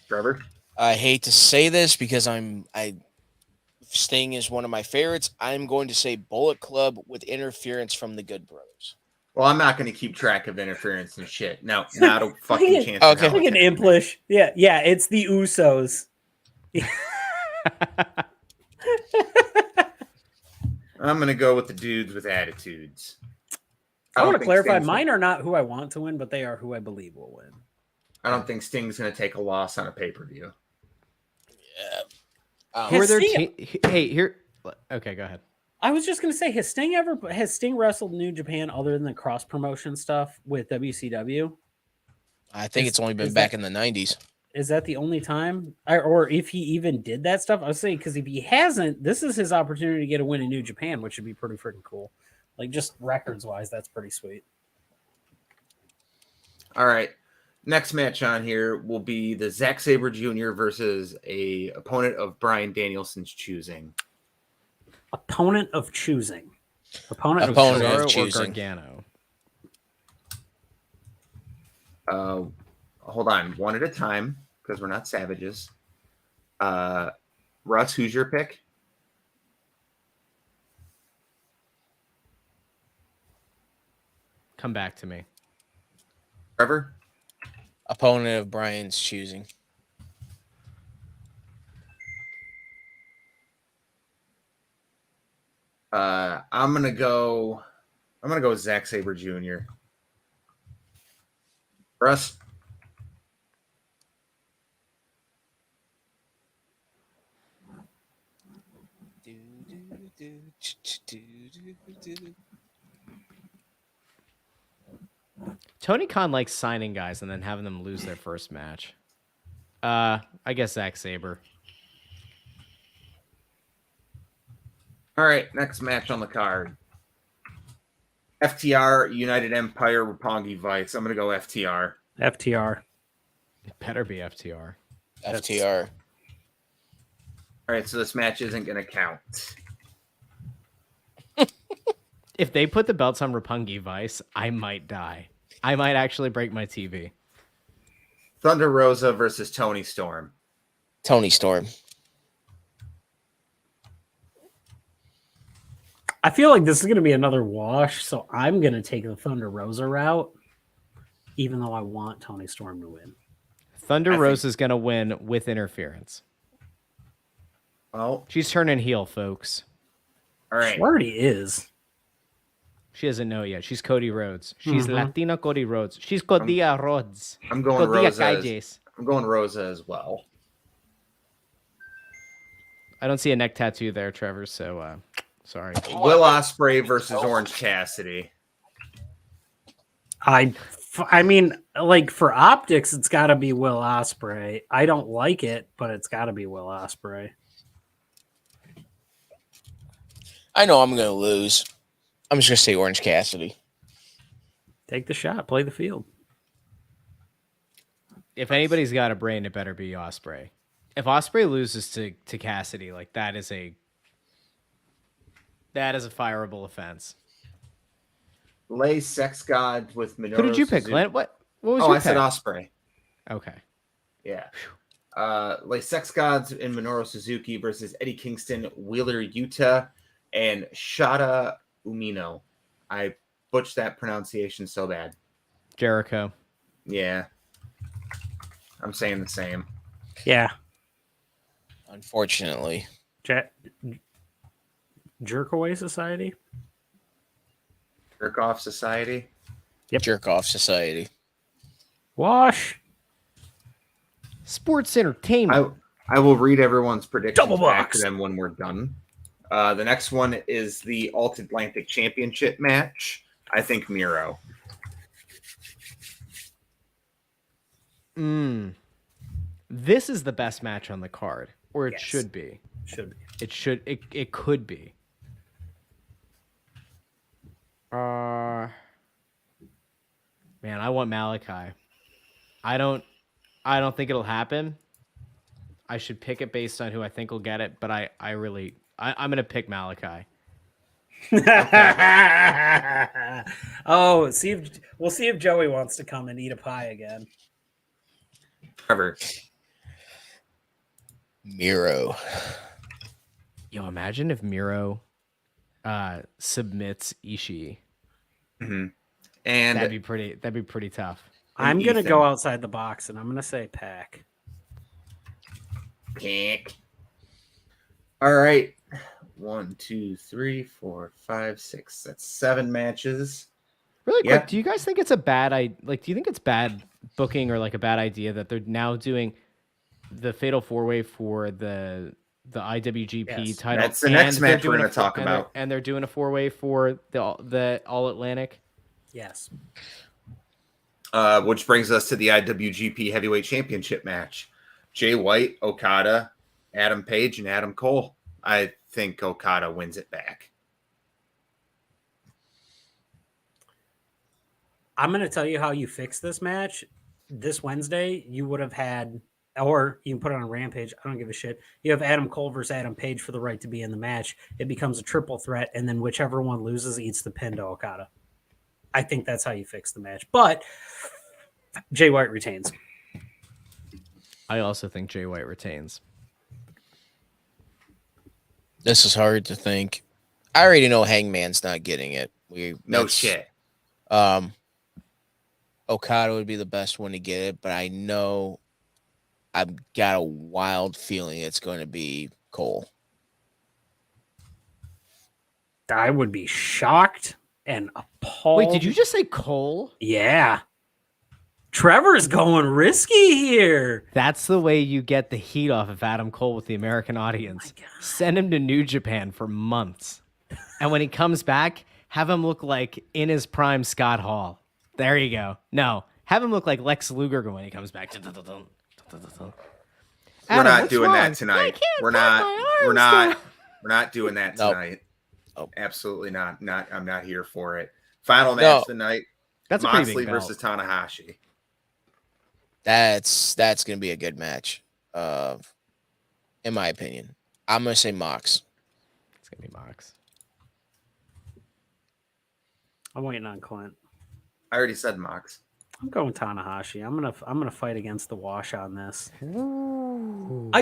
Trevor? I hate to say this because Sting is one of my favorites. I'm going to say Bullet Club with interference from the Good Brothers. Well, I'm not going to keep track of interference and shit. No, not a fucking chance. Okay. Like an implish. Yeah, it's the Usos. I'm going to go with the Dudes with Attitudes. I want to think clarify, Sting's mine are not who I want to win, but they are who I believe will win. I don't think Sting's going to take a loss on a pay-per-view. Yeah. Who are their Sting- Hey, here. Okay, go ahead. I was just gonna say, has Sting wrestled New Japan other than the cross promotion stuff with WCW? I think it's only been back in the 90s. Is that the only time, or if he even did that stuff? I was saying, because if he hasn't, this is his opportunity to get a win in New Japan, which would be pretty freaking cool. Like just records wise, that's pretty sweet. All right. Next match on here will be the Zack Saber Jr. versus a opponent of Bryan Danielson's choosing. Opponent of choosing. Opponent of Cesaro or choosing. Gargano. Hold on, one at a time because we're not savages. Russ, who's your pick? Come back to me. Trevor? Opponent of Brian's choosing. I'm gonna go with Zack Saber Jr. Russ? Tony Khan likes signing guys and then having them lose their first match. I guess Zack Saber. All right, next match on the card. FTR, United Empire, Roppongi Vice. I'm going to go FTR. FTR. It better be FTR. FTR. All right, so this match isn't going to count. If they put the belts on Roppongi Vice, I might die. I might actually break my TV. Thunder Rosa versus Tony Storm. Tony Storm. I feel like this is going to be another wash, so I'm going to take the Thunder Rosa route, even though I want Tony Storm to win. Thunder Rosa is going to win with interference. Well, She's turning heel, folks. all right. She already is. She doesn't know yet. She's Cody Rhodes. She's Latina Cody Rhodes. She's Codilla Rhodes. I'm going Codilla Rosa. Calles. I'm going Rosa as well. I don't see a neck tattoo there, Trevor, so sorry. Will Ospreay versus Orange Cassidy. I mean, like for optics, it's got to be Will Ospreay. I don't like it, but it's got to be Will Ospreay. I know I'm going to lose. I'm just going to say Orange Cassidy. Take the shot. Play the field. If anybody's got a brain, it better be Ospreay. If Ospreay loses to Cassidy, like that is a fireable offense. Lay Sex God with Minoru Who did you pick, Suzuki. Glenn? What was Oh, your I said pick? Ospreay. Okay. Yeah. Lay Sex Gods in Minoru Suzuki versus Eddie Kingston, Wheeler Yuta, and Shada Umino. I butchered that pronunciation so bad. Jericho. Yeah. I'm saying the same. Yeah. Unfortunately. Jerkaway Society? Jerk Off Society. Yep. Jerk Off Society. Wash. Sports entertainment. I will read everyone's predictions Double back box. to them when we're done. The next one is the Alt-Atlantic Championship match. I think Miro. This is the best match on the card, or it Yes. should be. Should be. It could be. Man, I want Malachi. I don't think it'll happen. I should pick it based on who I think will get it, but I'm gonna pick Malachi. Oh, we'll see if Joey wants to come and eat a pie again. Trevor. Miro. Yo, imagine if Miro submits Ishii. Mm-hmm. And that'd be pretty tough. I'm gonna go outside the box and I'm gonna say Pack. All right. 1, 2, 3, 4, 5, 6. That's 7 matches. Really quick, do you guys think it's a bad do you think it's bad booking or like a bad idea that they're now doing the Fatal 4-Way for the IWGP title? That's the next match we're going to talk about. And they're doing a 4-Way for the All Atlantic? Yes. Which brings us to the IWGP Heavyweight Championship match. Jay White, Okada, Adam Page, and Adam Cole. I think Okada wins it back. I'm going to tell you how you fix this match. This Wednesday, you would have had, or you can put it on Rampage. I don't give a shit. You have Adam Cole versus Adam Page for the right to be in the match. It becomes a triple threat, and then whichever one loses eats the pin to Okada. I think that's how you fix the match. But Jay White retains. I also think Jay White retains. This is hard to think. I already know Hangman's not getting it. No shit. Okada would be the best one to get it, but I know I've got a wild feeling it's going to be Cole. I would be shocked and appalled. Wait, did you just say Cole? Yeah. Trevor's going risky here. That's the way you get the heat off of Adam Cole with the American audience. Send him to New Japan for months. And when he comes back, have him look like in his prime Scott Hall. There you go. No, have him look like Lex Luger when he comes back. We're not doing that tonight. We're not doing that tonight. Nope. Absolutely not. I'm not here for it. Final match of the night. That's Moxley versus Tana Hoshi. That's going to be a good match, in my opinion. I'm going to say Mox. It's going to be Mox. I'm waiting on Clint. I already said Mox. I'm going Tana Hoshi. I'm gonna fight against the wash on this.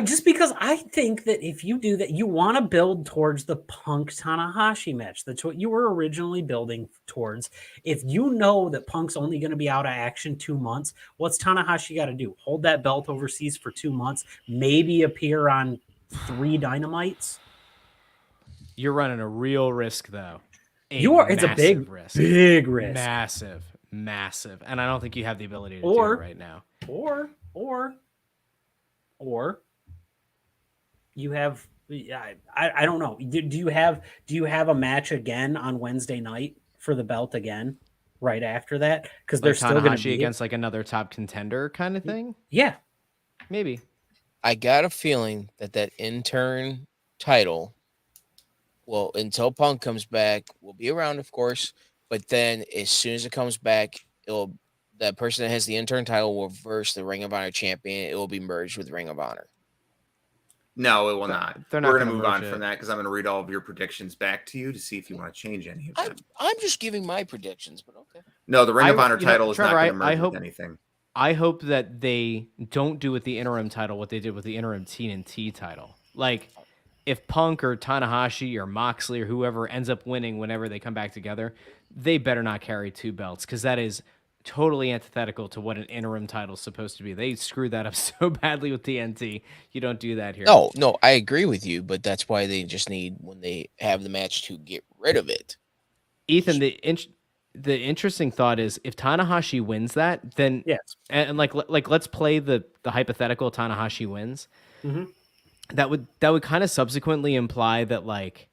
Just because I think that if you do that, you want to build towards the Punk Tanahashi match. That's what you were originally building towards. If you know that Punk's only going to be out of action 2 months, what's Tanahashi got to do? Hold that belt overseas for 2 months, maybe appear on 3 Dynamites. You're running a real risk, though. It's a big risk. Big risk. Massive. And I don't think you have the ability to do it right now. Or you have, I don't know. Do you have a match again on Wednesday night for the belt again right after that? Because they're still going to be against like another top contender kind of thing. Yeah, maybe. I got a feeling that intern title, well, until Punk comes back, will be around, of course. But then as soon as it comes back, that person that has the intern title will verse the Ring of Honor champion. It will be merged with Ring of Honor. No, it will not. We're going to move on from that because I'm going to read all of your predictions back to you to see if you want to change any of them. I'm just giving my predictions, but okay. No, the Ring of Honor title is Trevor, not going to merge with anything. I hope that they don't do with the interim title what they did with the interim TNT title. Like, if Punk or Tanahashi or Moxley or whoever ends up winning whenever they come back together, they better not carry 2 belts because that is totally antithetical to what an interim title is supposed to be. They screwed that up so badly with TNT. You don't do that here. No, I agree with you, but that's why they just need, when they have the match, to get rid of it. Ethan, the interesting thought is if Tanahashi wins that, then yes, and like let's play the hypothetical Tanahashi wins. Mm-hmm. That would kind of subsequently imply that like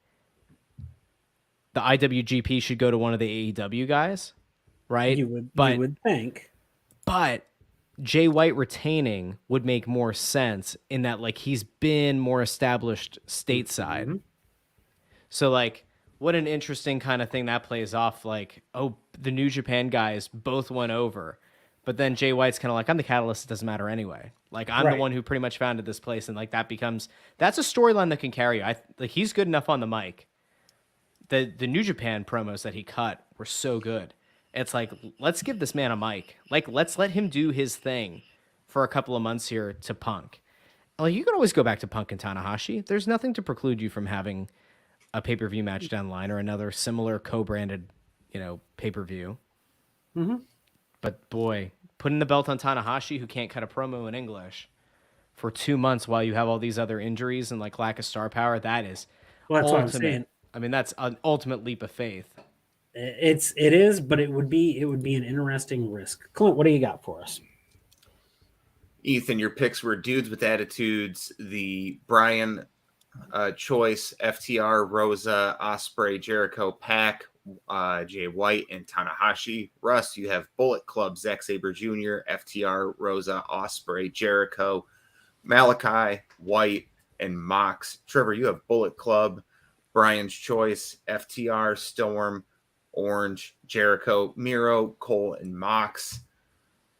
the IWGP should go to one of the AEW guys, right? You would think. But Jay White retaining would make more sense in that, like, he's been more established stateside. Mm-hmm. So, like, what an interesting kind of thing that plays off. Like, oh, the New Japan guys both went over, but then Jay White's kind of like, I'm the catalyst. It doesn't matter anyway. Like, I'm the one who pretty much founded this place. And like, that's a storyline that can carry you. Like, he's good enough on the mic. The New Japan promos that he cut were so good. It's like, let's give this man a mic. Like, let's let him do his thing for a couple of months here to Punk. Like, you can always go back to Punk and Tana Hoshi. There's nothing to preclude you from having a pay-per-view match down the line or another similar co-branded, pay-per-view. Mm-hmm. But boy, putting the belt on Tana Hoshi, who can't cut a promo in English, for 2 months while you have all these other injuries and like lack of star power, that is Well, that's what I'm saying. I mean, that's an ultimate leap of faith. It is, but it would be an interesting risk. Clint, what do you got for us? Ethan, your picks were Dudes with Attitudes, the Brian choice, FTR, Rosa, Ospreay, Jericho, Pac, Jay White, and Tana Hoshi. Russ, you have Bullet Club, Zack Saber Jr., FTR, Rosa, Ospreay, Jericho, Malachi, White, and Mox. Trevor, you have Bullet Club, Brian's choice, FTR, Storm, Orange, Jericho, Miro, Cole, and Mox.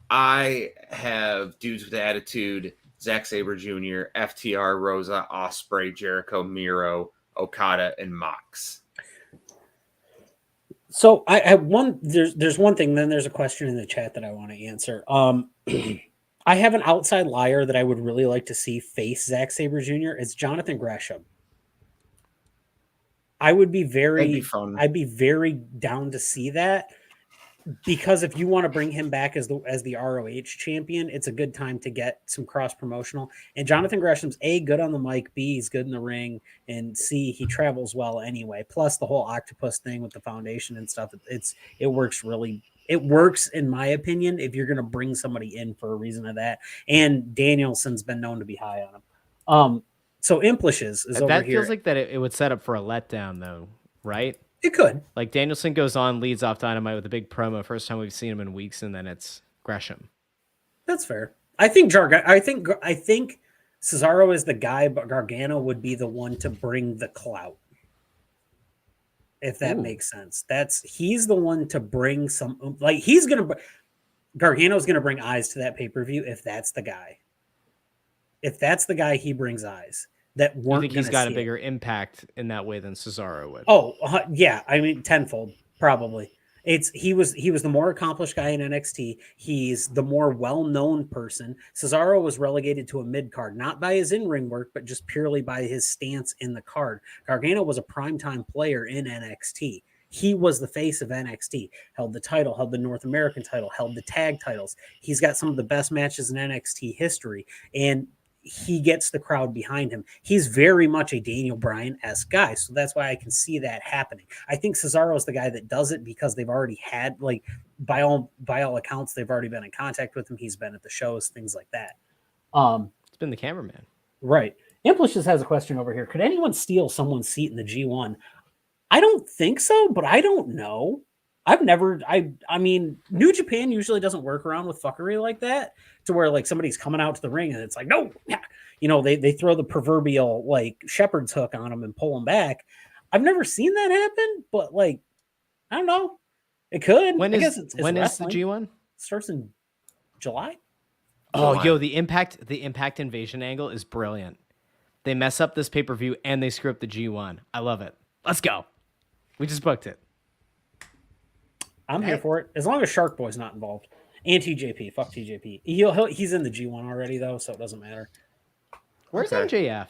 I have Dudes with Attitude, Zack Saber Jr., FTR, Rosa, Ospreay, Jericho, Miro, Okada, and Mox. So I have there's one thing, then there's a question in the chat that I want to answer. I have an outside liar that I would really like to see face Zack Saber Jr. It's Jonathan Gresham. That'd be fun. I'd be very down to see that, because if you want to bring him back as the ROH champion, it's a good time to get some cross promotional. And Jonathan Gresham's A, good on the mic, B, he's good in the ring, and C, he travels well anyway. Plus the whole octopus thing with the foundation and stuff, it works really. It works, in my opinion, if you're going to bring somebody in for a reason of that. And Danielson's been known to be high on him. So Implishes is over that here. Feels like that it would set up for a letdown, though, right? It could. Like, Danielson goes on, leads off Dynamite with a big promo. First time we've seen him in weeks, and then it's Gresham. That's fair. I think Cesaro is the guy, but Gargano would be the one to bring the clout. If that makes sense. He's the one to bring some, like, Gargano's gonna bring eyes to that pay-per-view if that's the guy. If that's the guy, he brings eyes that weren't. I think he's got a bigger impact in that way than Cesaro would. Oh, yeah. I mean, tenfold, probably. He was the more accomplished guy in NXT. He's the more well-known person. Cesaro was relegated to a mid-card, not by his in-ring work, but just purely by his stance in the card. Gargano was a primetime player in NXT. He was the face of NXT, held the title, held the North American title, held the tag titles. He's got some of the best matches in NXT history, and he gets the crowd behind him. He's very much a Daniel Bryan-esque guy, so that's why I can see that happening. I think Cesaro is the guy that does it because they've already had, like, by all accounts, they've already been in contact with him. He's been at the shows, things like that. It's been the cameraman. Right. Amplish just has a question over here. Could anyone steal someone's seat in the G1? I don't think so, but I don't know. I mean, New Japan usually doesn't work around with fuckery like that, to where, like, somebody's coming out to the ring and it's like, no, yeah. They throw the proverbial, like, shepherd's hook on them and pull them back. I've never seen that happen, but, like, I don't know. It could. When is the G1? Starts in July. Oh, yo, the Impact Invasion angle is brilliant. They mess up this pay-per-view and they screw up the G1. I love it. Let's go. We just booked it. I'm here for it, as long as Shark Boy's not involved. And TJP, fuck TJP. He's in the G1 already, though, so it doesn't matter. Where's MJF?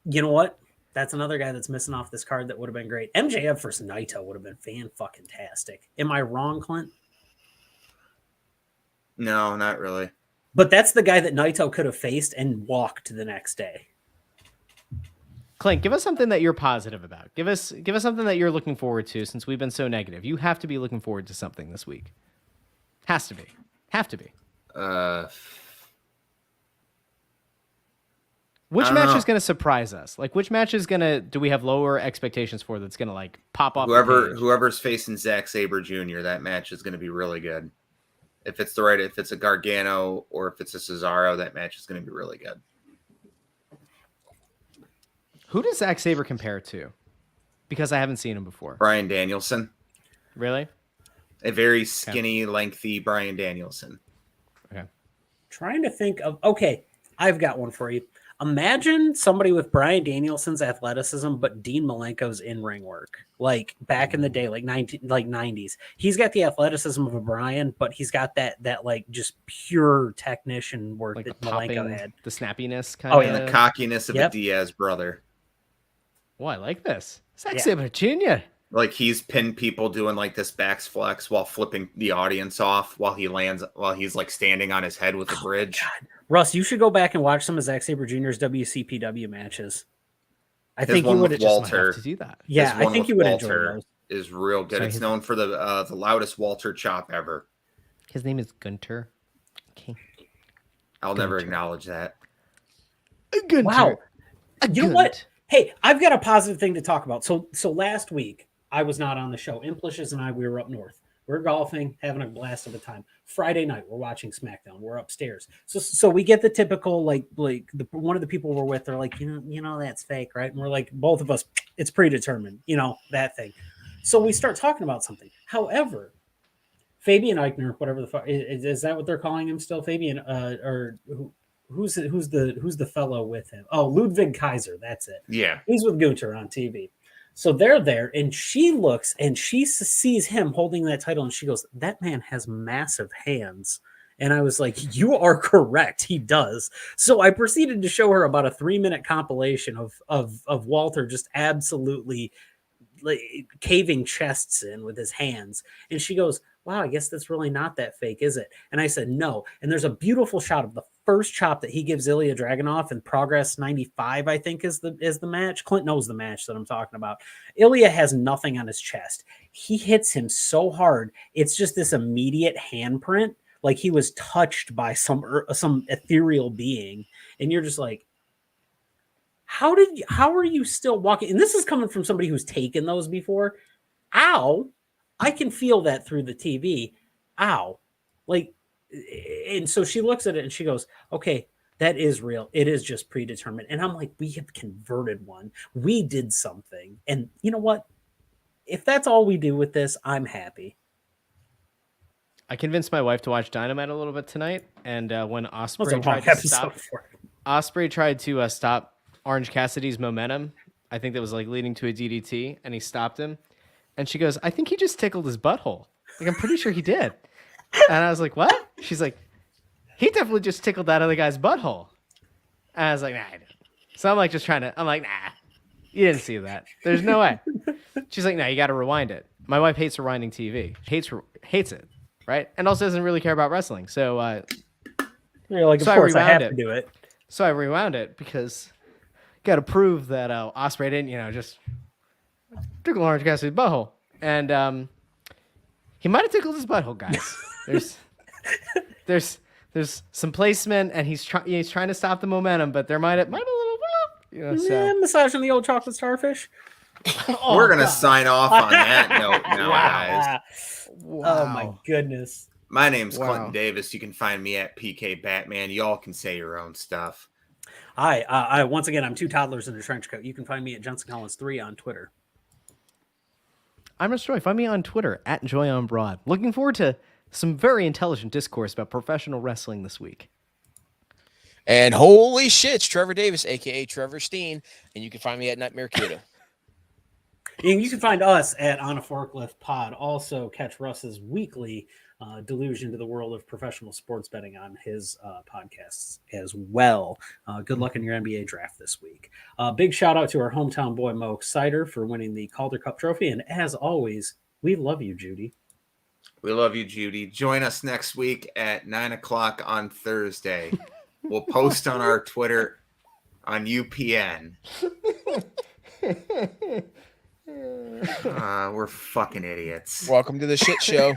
You know what? That's another guy that's missing off this card that would have been great. MJF versus Naito would have been fan-fucking-tastic. Am I wrong, Clint? No, not really. But that's the guy that Naito could have faced and walked the next day. Clint, give us something that you're positive about. Give us something that you're looking forward to, since we've been so negative. You have to be looking forward to something this week. Has to be. Have to be. Which match is going to surprise us? Like, which match is going to, do we have lower expectations for that's going to, like, pop off the page? Whoever's facing Zack Saber Jr., that match is going to be really good. If it's if it's a Gargano or if it's a Cesaro, that match is going to be really good. Who does Zack Saber compare to? Because I haven't seen him before. Bryan Danielson. Really? A very skinny, lengthy Bryan Danielson. Okay. Trying to think of, okay, I've got one for you. Imagine somebody with Bryan Danielson's athleticism, but Dean Malenko's in-ring work, like back in the day, like 90s. He's got the athleticism of a Bryan, but he's got that like just pure technician work like that the popping, Malenko had. The snappiness kind of. And the cockiness of a Diaz brother. Oh, I like this. Zack Saber Jr. Like he's pinned people doing like this back flex while flipping the audience off while he's like standing on his head with a bridge. God. Russ, you should go back and watch some of Zack Saber Jr.'s WCPW matches. I His think you would just have to do that. Yeah, I think you would enjoy those. Is real good. It's known for the loudest Walter chop ever. His name is Gunter. Okay. I'll never acknowledge that. Gunter. Wow. You know what? Hey, I've got a positive thing to talk about. So last week, I was not on the show. Implishes and we were up north. We're golfing, having a blast of a time. Friday night, we're watching SmackDown. We're upstairs. So we get the typical, one of the people we're with, they're like, you know, that's fake, right? And we're like, both of us, it's predetermined, that thing. So we start talking about something. However, Fabian Eichner, whatever the fuck, is that what they're calling him still? Fabian, or who's the fellow with him? Oh, Ludwig Kaiser. That's it. Yeah. He's with Gunter on TV. So they're there, and she looks, and she sees him holding that title, and she goes, that man has massive hands. And I was like, you are correct. He does. So I proceeded to show her about a 3-minute compilation of Walter just absolutely caving chests in with his hands. And she goes, wow, I guess that's really not that fake, is it? And I said, no. And there's a beautiful shot of the first chop that he gives Ilya Dragunov in Progress 95, I think is the match. Clint knows the match that I'm talking about. Ilya has nothing on his chest. He hits him so hard. It's just this immediate handprint. Like he was touched by some ethereal being. And you're just like, how are you still walking? And this is coming from somebody who's taken those before. Ow. I can feel that through the TV. Ow. And so she looks at it and she goes, okay, that is real. It is just predetermined. And I'm like, we have converted one. We did something. And you know what? If that's all we do with this, I'm happy. I convinced my wife to watch Dynamite a little bit tonight. And when Ospreay tried to stop Orange Cassidy's momentum, I think that was leading to a DDT, and he stopped him. And she goes, I think he just tickled his butthole. I'm pretty sure he did. And I was like, what? She's like, he definitely just tickled that other guy's butthole. And I was like, nah, I didn't. So I'm like, nah, you didn't see that. There's no way. She's like, nah, you got to rewind it. My wife hates rewinding TV. Hates it, right? And also doesn't really care about wrestling. So, you're like, of course I have to do it. So I rewound it because got to prove that Ospreay didn't, just tickle Orange Cassidy's butthole. And he might have tickled his butthole, guys. There's some placement, and he's trying to stop the momentum, but there might have a little, massaging the old chocolate starfish. We're gonna sign off on that note now, guys. Wow. Oh my goodness. My name's Clinton Davis. You can find me at PK Batman. Y'all can say your own stuff. Hi, once again, I'm two toddlers in a trench coat. You can find me at Johnson Collins 3 on Twitter. I'm Russ Joy. Find me on Twitter at JoyOnBroad. Looking forward to some very intelligent discourse about professional wrestling this week. And holy shit, it's Trevor Davis, a.k.a. Trevor Steen, and you can find me at Nightmare Kiddo. And you can find us at On a Forklift Pod. Also, catch Russ's weekly delusion to the world of professional sports betting on his podcasts as well. Good luck in your NBA draft this week. Big shout out to our hometown boy, Mo Exciter, for winning the Calder Cup trophy. And as always, we love you, Judy. We love you, Judy. Join us next week at 9:00 on Thursday. We'll post on our Twitter on UPN. We're fucking idiots. Welcome to the shit show.